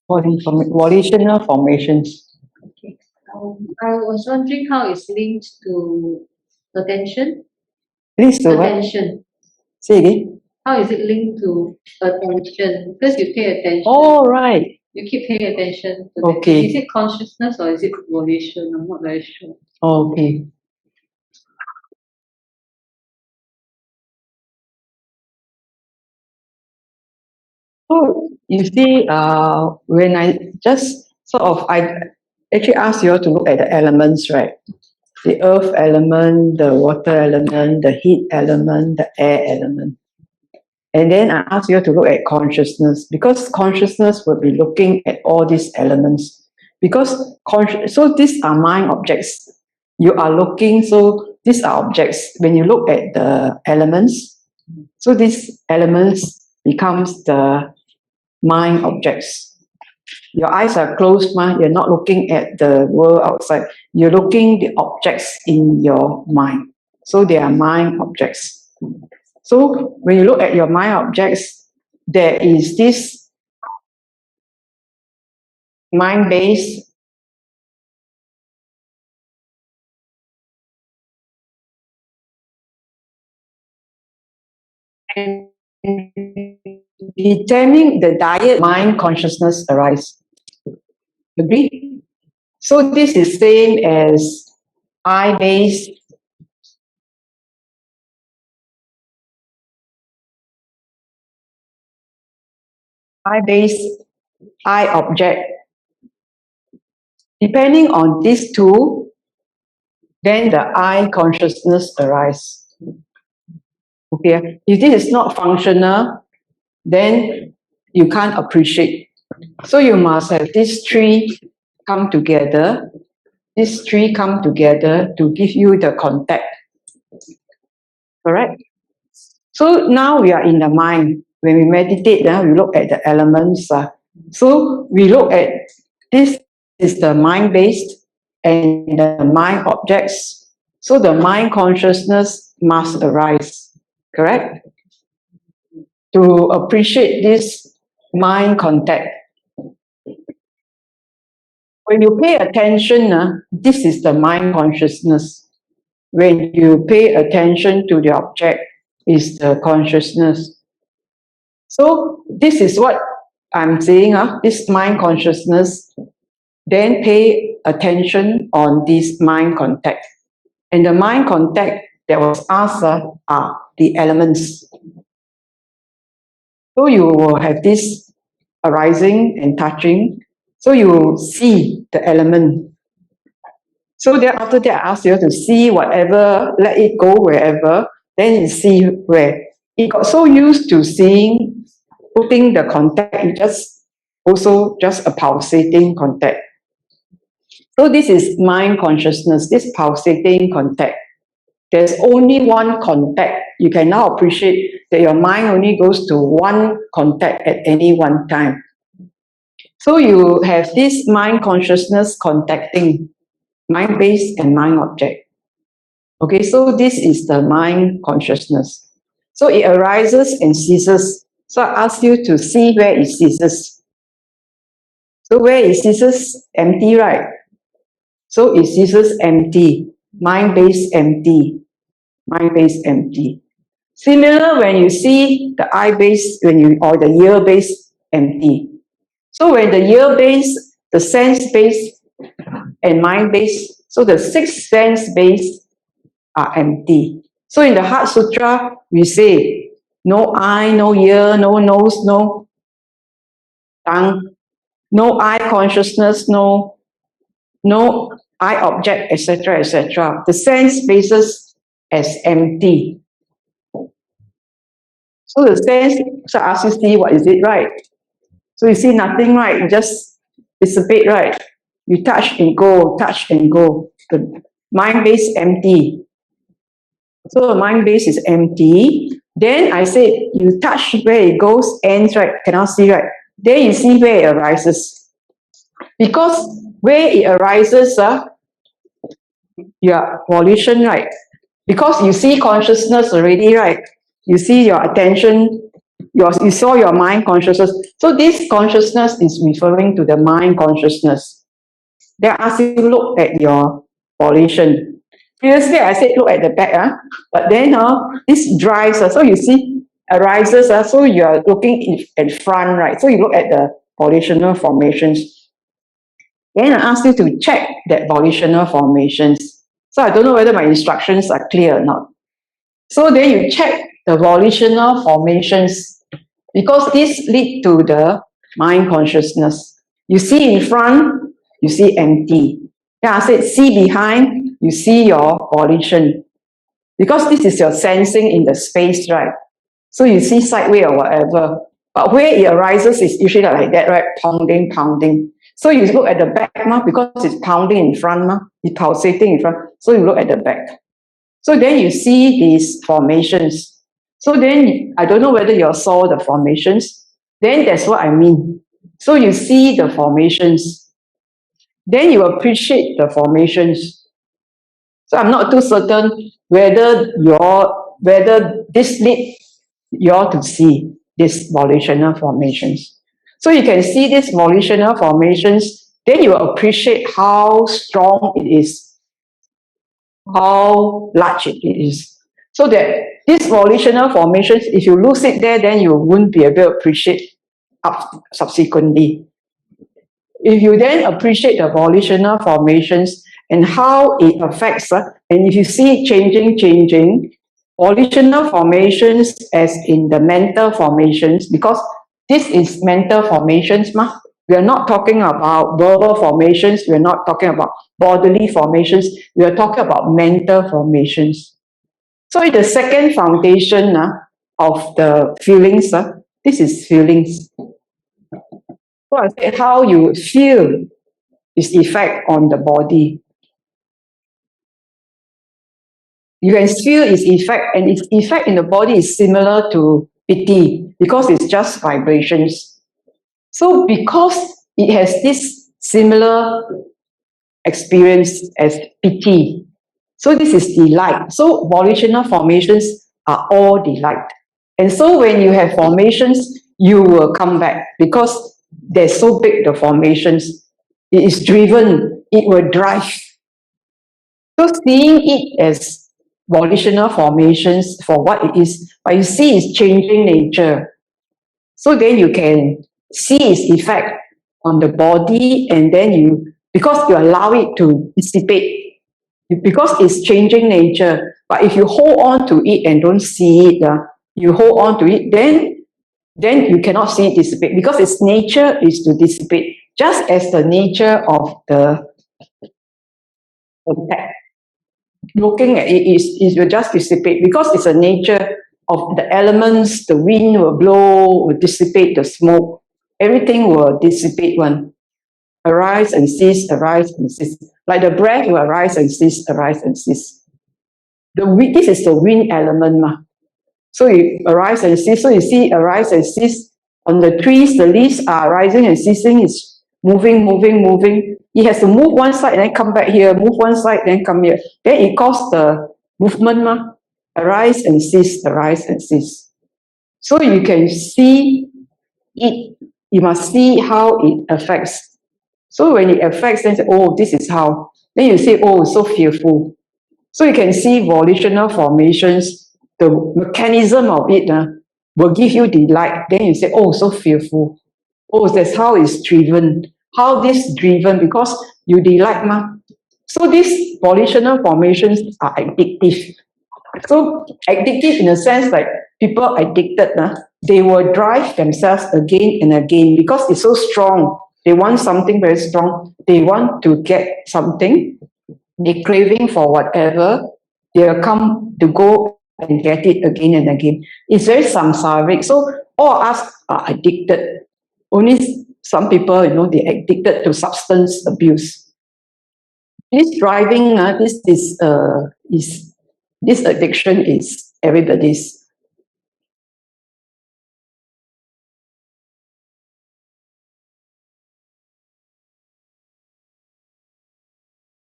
Speaker 2: Volitional formations.
Speaker 3: Okay. I was wondering how it's linked to attention.
Speaker 2: Please do what?
Speaker 3: Attention.
Speaker 2: Say again.
Speaker 3: How is it linked to attention? Because you pay attention.
Speaker 2: Oh, right.
Speaker 3: You keep paying attention to
Speaker 2: Okay.
Speaker 3: that. Is it consciousness or is it volition? I'm not very sure.
Speaker 2: Okay. So you see, when I just I actually asked you all to look at the elements, right? The earth element, the water element, the heat element, the air element. And then I asked you to look at consciousness, because consciousness will be looking at all these elements. So these are mind objects. You are looking, so these are objects. When you look at the elements, so these elements becomes the mind objects. Your eyes are closed, you're not looking at the world outside. You're looking the objects in your mind. So they are mind objects. So when you look at your mind objects, there is this mind-based and determining the diet mind consciousness arise. Agree? So this is same as eye-based eye object. Depending on these two, then the eye consciousness arise. Okay, if this is not functional, then you can't appreciate. So you must have these three come together. These three come together to give you the contact. Correct? So now we are in the mind. When we meditate, we look at the elements. So we look at this is the mind-based and the mind objects. So the mind consciousness must arise. Correct? To appreciate this mind contact. When you pay attention, this is the mind consciousness. When you pay attention to the object, is the consciousness. So this is what I'm saying, this mind consciousness, then pay attention on this mind contact. And the mind contact that was asked are the elements. So you will have this arising and touching. So you will see the element. So then after that, I ask you to see whatever, let it go wherever, then you see where. It got so used to seeing, putting the contact, it just a pulsating contact. So this is mind consciousness, this pulsating contact. There's only one contact. You can now appreciate that your mind only goes to one contact at any one time. So you have this mind consciousness contacting, mind-based and mind object. Okay, so this is the mind consciousness. So it arises and ceases. So I ask you to see where it ceases. So where it ceases, empty, right? So it ceases empty, mind-based empty, mind-based empty. Similar when you see the eye-based, or the ear-based empty. So when the ear-based, the sense-based, and mind-based, so the 6 sense-based are empty. So in the Heart Sutra, we say, no eye, no ear, no nose, no tongue, no eye consciousness, no eye object, etc., etc. The sense bases as empty. So the sense, so I ask you, see what is it, right? So you see nothing, right? You just dissipate, right? You touch and go, touch and go. The mind base empty. So the mind base is empty. Then I said, you touch where it goes, ends, right? Cannot see, right? Then you see where it arises. Because where it arises, your volition, right? Because you see consciousness already, right? You see your attention, you saw your mind consciousness. So this consciousness is referring to the mind consciousness. Then I ask you to look at your volition. Previously, I said look at the back, but then this drives, so you see arises, so you are looking at front, right? So you look at the volitional formations. Then I ask you to check that volitional formations. So I don't know whether my instructions are clear or not. So then you check the volitional formations because this lead to the mind consciousness. You see in front, you see empty. Then I said, see behind, you see your volition. Because this is your sensing in the space, right? So you see sideways or whatever. But where it arises is usually like that, right? Pounding, pounding. So you look at the back, because it's pounding in front, it's pulsating in front. So you look at the back. So then you see these formations. So then, I don't know whether you saw the formations. Then that's what I mean. So you see the formations. Then you appreciate the formations. So I'm not too certain whether this lead you to see these volitional formations. So you can see these volitional formations, then you will appreciate how strong it is, how large it is. So that these volitional formations, if you lose it there, then you won't be able to appreciate up subsequently. If you then appreciate the volitional formations and how it affects, and if you see it changing, volitional formations as in the mental formations, because this is mental formations, we are not talking about verbal formations, we are not talking about bodily formations, we are talking about mental formations. So in the second foundation of the feelings, this is feelings. So I said how you feel is effect on the body. You can feel its effect, and its effect in the body is similar to piti because it's just vibrations. So because it has this similar experience as piti, so this is delight. So volitional formations are all delight. And so when you have formations, you will come back because they're so big, the formations. It is driven, it will drive. So seeing it as volitional formations for what it is, but you see it's changing nature. So then you can see its effect on the body, and then because you allow it to dissipate, because it's changing nature. But if you hold on to it and don't see it, you hold on to it, then you cannot see it dissipate because its nature is to dissipate, just as the nature of the pet. Looking at it will just dissipate because it's a nature of the elements. The wind will blow, will dissipate the smoke. Everything will dissipate one. Arise and cease, arise and cease. Like the breath will arise and cease, arise and cease. This is the wind element. So you arise and cease. So you see arise and cease. On the trees, the leaves are rising and ceasing. It's moving, moving, moving. It has to move one side and then come back here, move one side, then come here. Then it causes the movement, arise and cease, arise and cease. So you can see it, you must see how it affects. So when it affects, then say, oh, this is how. Then you say, oh, it's so fearful. So you can see volitional formations, the mechanism of it will give you delight. Then you say, oh, so fearful. Oh, that's how it's driven. How this driven, because you delight, So these volitional formations are addictive. So addictive in a sense like people addicted, they will drive themselves again and again because it's so strong. They want something very strong. They want to get something. They're craving for whatever. They'll come to go and get it again and again. It's very samsaric. So all of us are addicted. Only some people, they're addicted to substance abuse. This driving, this is This addiction is everybody's.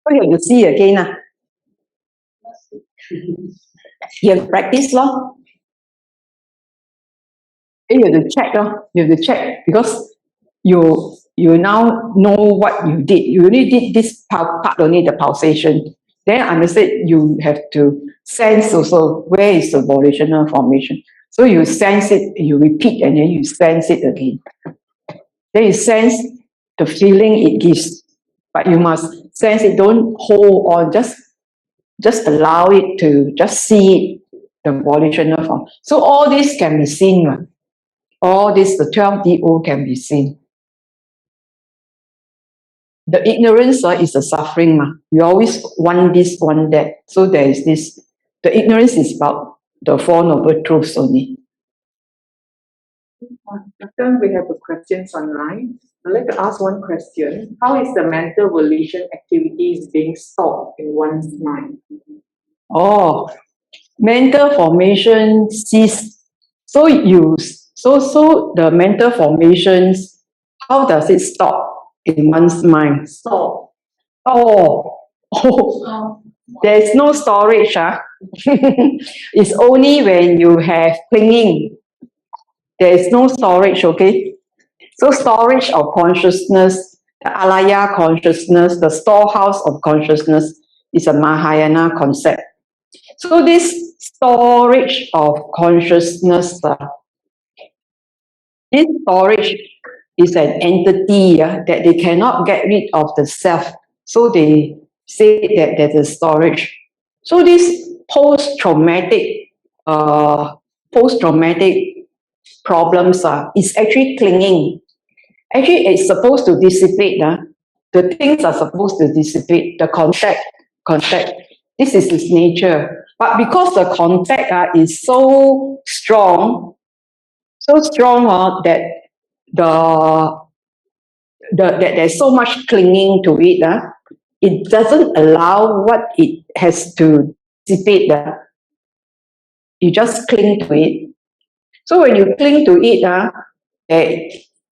Speaker 2: So you have to see again. You have to practice, lor. You have to check, lor. You have to check because you now know what you did. You only did this part only, the pulsation. Then I said you have to sense also where is the volitional formation. So you sense it, you repeat, and then you sense it again. Then you sense the feeling it gives, but you must sense it. Don't hold on. Just allow it to just see it, the volitional form. So all this can be seen. All this, the 12 DO can be seen. The ignorance is the suffering. You always want this, want that. So there is this. The ignorance is about the Four Noble Truths only.
Speaker 1: Doctor, we have a questions online. I'd like to ask one question. How is the mental volition activities being stopped in one's mind?
Speaker 2: Oh, mental formation cease. So the mental formations, how does it stop in one's mind?
Speaker 1: Stop.
Speaker 2: There is no storage. It's only when you have clinging. There is no storage, okay? So storage of consciousness, the alaya consciousness, the storehouse of consciousness is a Mahayana concept. So this storage of consciousness, this storage is an entity that they cannot get rid of the self. So they say that there's a storage. So this post-traumatic problems is actually clinging. Actually, it's supposed to dissipate. The things are supposed to dissipate. The contact. This is its nature. But because the contact is so strong that that there's so much clinging to it, it doesn't allow what it has to dissipate. You just cling to it. So when you cling to it,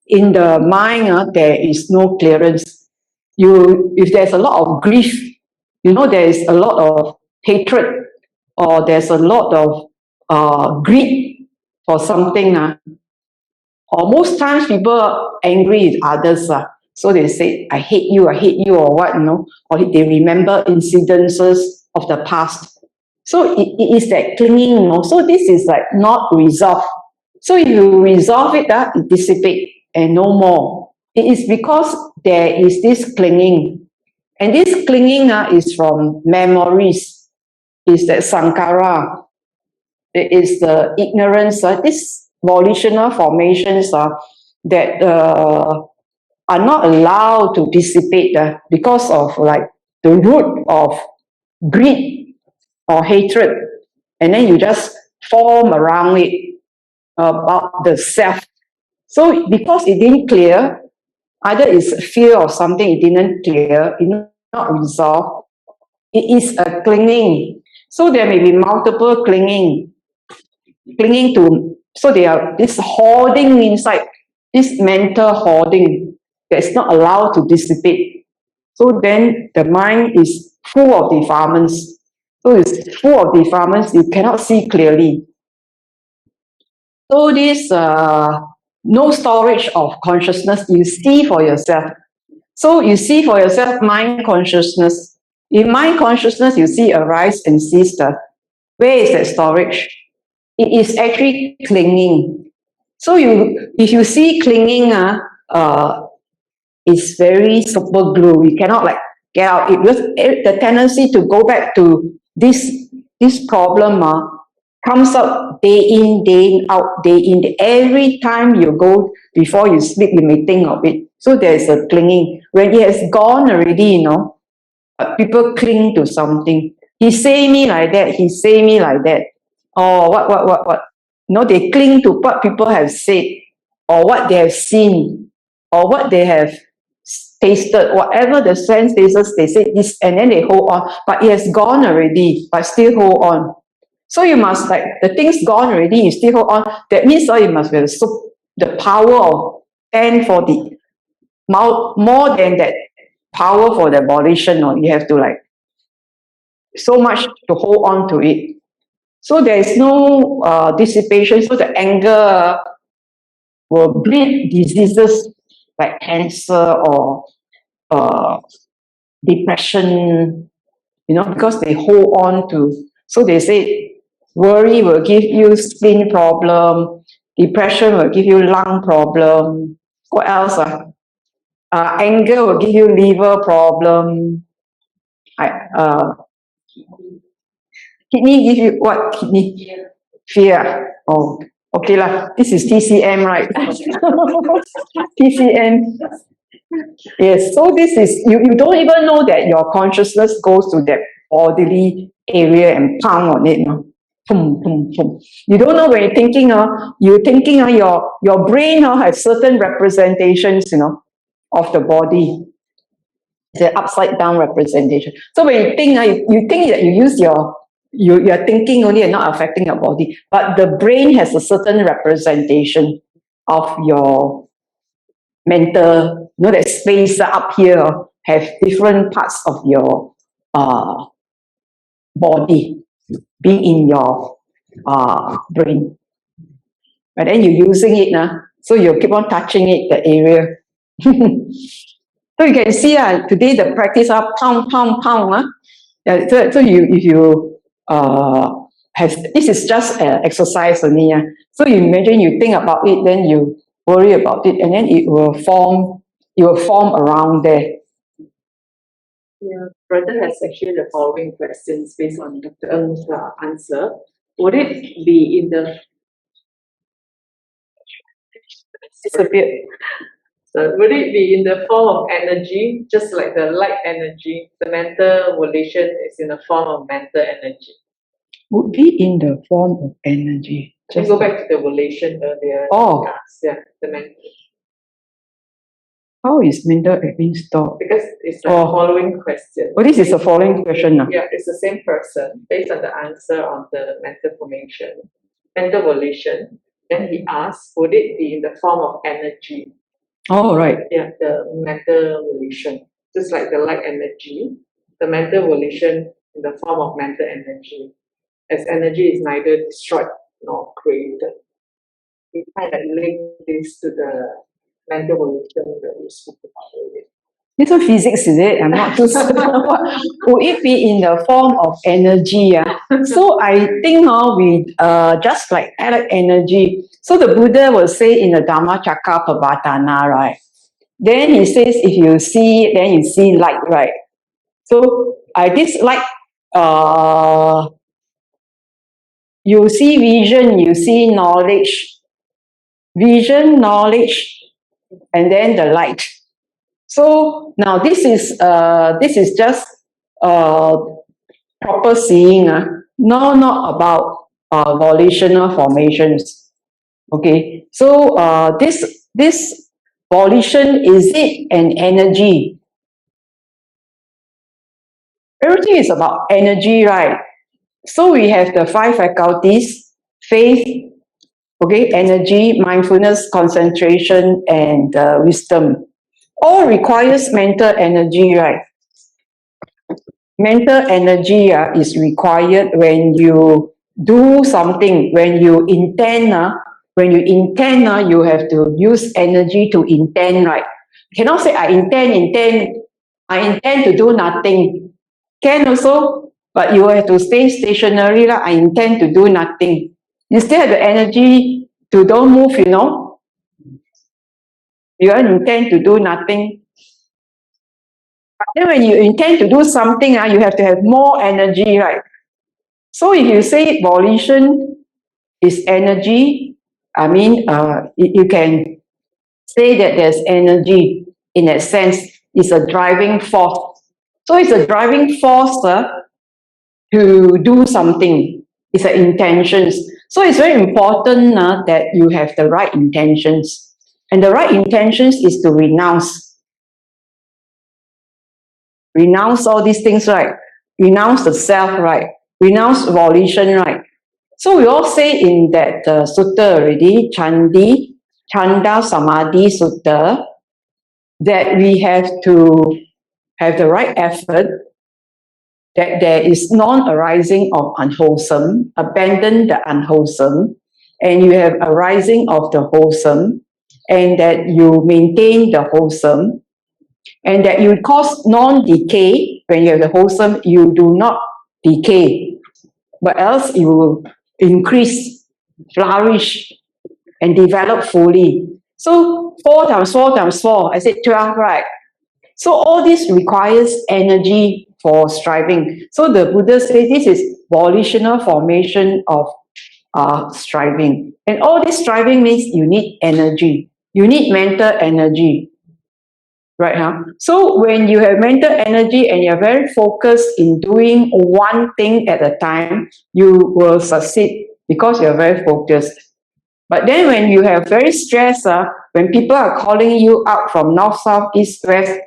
Speaker 2: in the mind, there is no clearance. If there's a lot of grief, there is a lot of hatred, or there's a lot of greed for something, or most times people are angry with others, so they say, I hate you, or what, or they remember incidences of the past. So it is that clinging, so this is like not resolved. So if you resolve it, it dissipates and no more. It is because there is this clinging. And this clinging is from memories, is that sankhara, it is the ignorance, this volitional formations that are not allowed to dissipate because of like the root of greed or hatred. And then you just form around it about the self. So because it didn't clear, either it's fear of something it didn't clear, it not resolved, it is a clinging. So there may be multiple clinging to, so they are this hoarding inside, this mental hoarding that's not allowed to dissipate. So then the mind is full of defilements. So it's full of defilements, you cannot see clearly. So this no storage of consciousness, you see for yourself. So you see for yourself mind consciousness. In mind consciousness, you see arise and cease. Where is that storage? It is actually clinging. So if you see clinging, it's very super glue. You cannot like get out. Because the tendency to go back to this problem comes up day in, day out, day in. Every time you go before you sleep, you may think of it. So there's a clinging. When it has gone already, people cling to something. He say me like that. He say me like that. Or what? They cling to what people have said, or what they have seen, or what they have tasted, whatever the sense tastes, they say this, and then they hold on, but it has gone already, but still hold on. So you must, like, the thing's gone already, you still hold on. That means you must have the power of 10 for the, more than that power for the volition, or you have to, like, so much to hold on to it. So there is no dissipation, so the anger will breed diseases like cancer or depression, because they hold on to. So they say worry will give you skin problem, depression will give you lung problem. What else? Anger will give you liver problem. Kidney give you what? Kidney? Fear. Oh, okay lah. This is TCM, right? TCM. Yes, so this is, you don't even know that your consciousness goes to that bodily area and pound on it. No? Boom, boom, boom. You don't know when you're thinking, your brain has certain representations, of the body. The upside down representation. So when you think, you think that you use you're thinking only and not affecting your body, but the brain has a certain representation of your mental, that space up here have different parts of your body being in your brain. And then you're using it, so you keep on touching it, the area. So you can see today the practice of pound. So if you this is just exercise only. So you imagine you think about it, then you worry about it, and then it will form around there.
Speaker 1: Yeah, brother has actually the following questions based on Dr. Ng's answer. Would it be in the So would it be in the form of energy, just like the light energy? The mental volition is in the form of mental energy.
Speaker 2: Would be in the form of energy.
Speaker 1: Just go back to the volition earlier.
Speaker 2: Oh.
Speaker 1: Yeah, the mental.
Speaker 2: How is mental being stored?
Speaker 1: Because it's the following question.
Speaker 2: Oh, this is the following question.
Speaker 1: Yeah, it's the same person based on the answer on the mental formation, mental volition. Then he asks, would it be in the form of energy?
Speaker 2: Oh, right.
Speaker 1: Yeah, the mental volition. Just like the light energy, the mental volition in the form of mental energy. As energy is neither destroyed nor created. We kind of link this to the mental volition that we spoke about earlier.
Speaker 2: This one physics, is it? I'm not too sure. Would it be in the form of energy? So I think we just like energy. So the Buddha will say in the Dhammacakkappavattana, right? Then he says, if you see, then you see light, right? So this light, you see vision, you see knowledge. Vision, knowledge, and then the light. So now this is just proper seeing, no, not about volitional formations. Okay, so this volition, is it an energy? Everything is about energy, right? So we have the 5 faculties: faith, okay, energy, mindfulness, concentration, and wisdom. All requires mental energy, right? Mental energy is required when you do something, when you intend, you have to use energy to intend, right? You cannot say, I intend to do nothing. Can also, but you have to stay stationary, I intend to do nothing. You still have the energy to don't move, You intend to do nothing. But then when you intend to do something, you have to have more energy, right? So if you say volition is energy, I mean, you can say that there's energy in that sense. It's a driving force. So it's a driving force to do something. It's an intentions. So it's very important that you have the right intentions. And the right intentions is to renounce. Renounce all these things, right? Renounce the self, right? Renounce volition, right? So we all say in that sutta already, Chanda Samadhi Sutta, that we have to have the right effort, that there is non-arising of unwholesome, abandon the unwholesome, and you have arising of the wholesome, and that you maintain the wholesome, and that you cause non-decay. When you have the wholesome, you do not decay, but else you will increase, flourish, and develop fully. So 4 times 4 times 4, I said 12, right? So all this requires energy for striving. So the Buddha says this is volitional formation of striving. And all this striving means you need energy. You need mental energy. Right, huh? So when you have mental energy and you're very focused in doing one thing at a time, you will succeed because you're very focused. But then when you have very stress, when people are calling you out from north, south, east, west,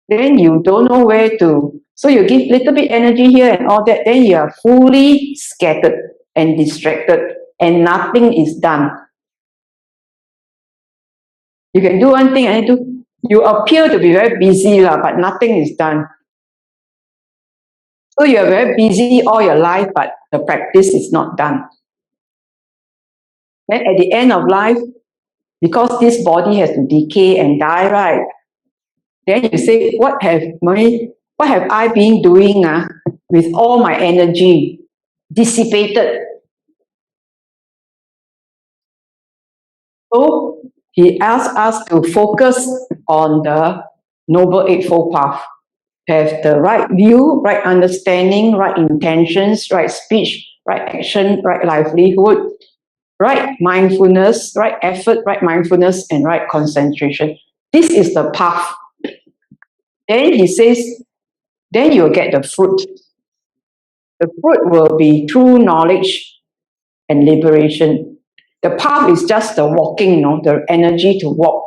Speaker 2: then you don't know where to. So you give little bit energy here and all that, then you are fully scattered and distracted and nothing is done. You can do one thing and you appear to be very busy, but nothing is done. So you are very busy all your life, but the practice is not done. Then at the end of life, because this body has to decay and die, right? Then you say, what have I been doing with all my energy dissipated? So he asks us to focus on the Noble Eightfold Path. Have the right view, right understanding, right intentions, right speech, right action, right livelihood, right mindfulness, right effort, right mindfulness, and right concentration. This is the path. Then he says, then you'll get the fruit. The fruit will be true knowledge and liberation. The path is just the walking, the energy to walk.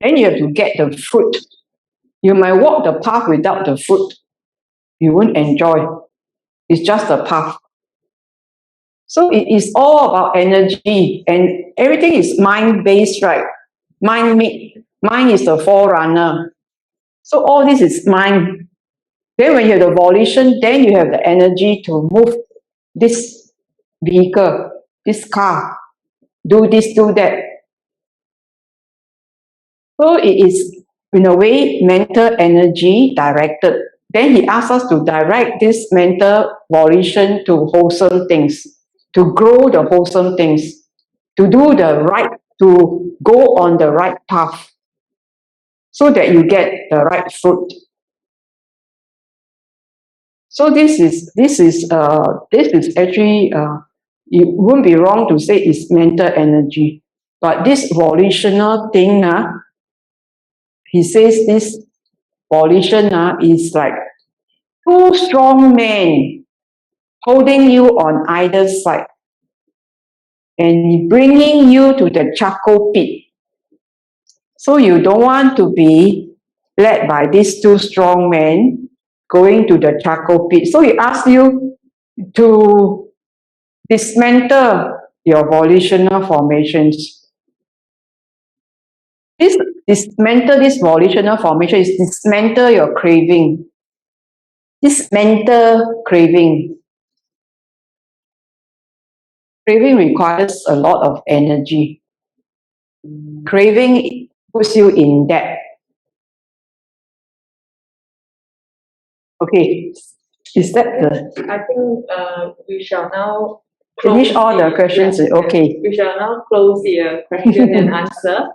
Speaker 2: Then you have to get the fruit. You might walk the path without the fruit. You won't enjoy. It's just a path. So it is all about energy, and everything is mind-based, right? Mind is the forerunner. So all this is mind. Then when you have the volition, then you have the energy to move this vehicle, this car, do this, do that. So it is, in a way, mental energy directed. Then he asks us to direct this mental volition to wholesome things, to grow the wholesome things, to do the right, to go on the right path, so that you get the right fruit. So this is actually, it wouldn't be wrong to say it's mental energy, but this volitional thing, he says this volition is like 2 strong men holding you on either side and bringing you to the charcoal pit. So you don't want to be led by these 2 strong men going to the charcoal pit. So he asks you to dismantle your volitional formations. Dismantle this volitional formation is dismantle your craving. Dismantle craving. Craving requires a lot of energy. Craving puts you in debt. Okay, is that the...
Speaker 1: I think we shall now
Speaker 2: Finish all the questions, okay.
Speaker 1: We shall now close the question and answer.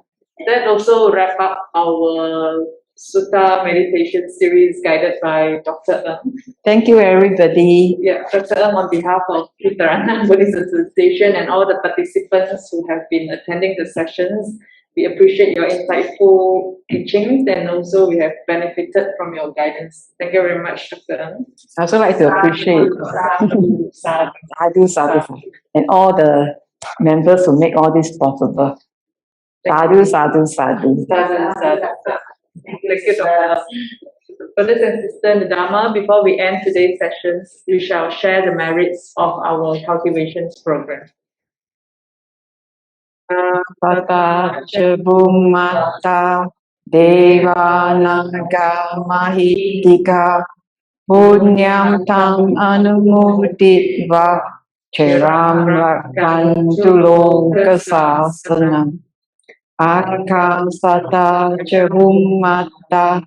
Speaker 1: That also wrap up our Sutta meditation series guided by Dr. Ng.
Speaker 2: Thank you, everybody.
Speaker 1: Yeah, Dr. Ng, on behalf of Ti-Sarana Buddhist Association and all the participants who have been attending the sessions, we appreciate your insightful teachings, and also we have benefited from your guidance. Thank you very much, Dr. Ng.
Speaker 2: I also like to appreciate Sadhu, and all the members who make all this possible. Sadhu, sadhu, sadhu.
Speaker 1: Thank you, Dr. Brothers and sisters in the Dharma, before we end today's sessions, we shall share the merits of our cultivations program.
Speaker 2: Tata Chabumata Devanaga Mahitika Punyam Tam Anumuditva Chiram Rakantu Lokasasanam Akam Sata Chabumata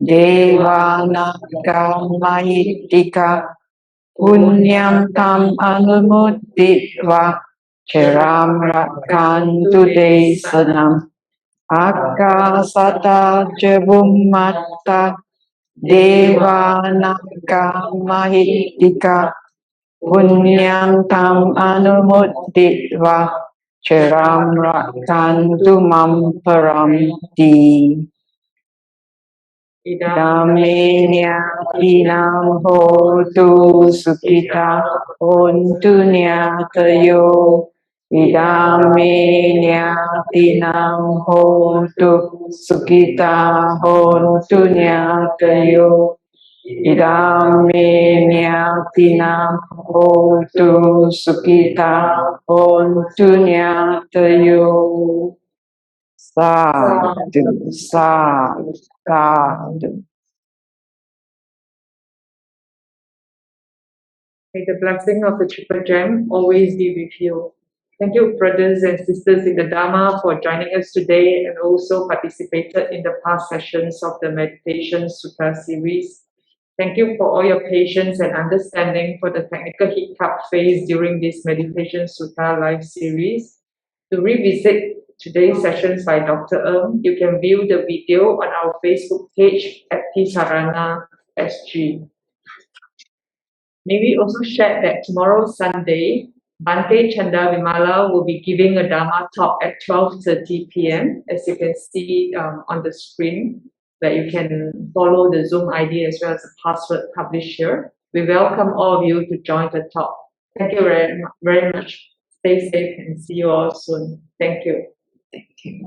Speaker 2: Devanaga Mahitika Punyam Tam Anumuditva Chiram Rakantu Desanam Akasata Jabumata Devanaga Mahitika Punyam Tam Anumuditva Chiram Rakantu Mam Paramti Idamenya Tinam Hotu Sukhita Hontu Nyatayo Idamenya Tinam Hotu Sukhita Hontu Nyatayo Idamenya Tinam Hotu Sukhita Hontu Nyatayo Sadhu, sadhu, sadhu.
Speaker 1: May the blessing of the Triple Gem always be with you. Thank you, brothers and sisters in the Dharma, for joining us today and also participated in the past sessions of the Meditation Sutta series. Thank you for all your patience and understanding for the technical hiccup faced during this Meditation Sutta live series. To revisit today's sessions by Dr. Ng, you can view the video on our Facebook page at Ti-Sarana SG. May we also share that tomorrow, Sunday, Bhante Chanda Vimala will be giving a Dharma talk at 12:30 p.m. as you can see on the screen, that you can follow the Zoom ID as well as the password published here. We welcome all of you to join the talk. Thank you very much. Stay safe and see you all soon. Thank you.
Speaker 2: Thank you.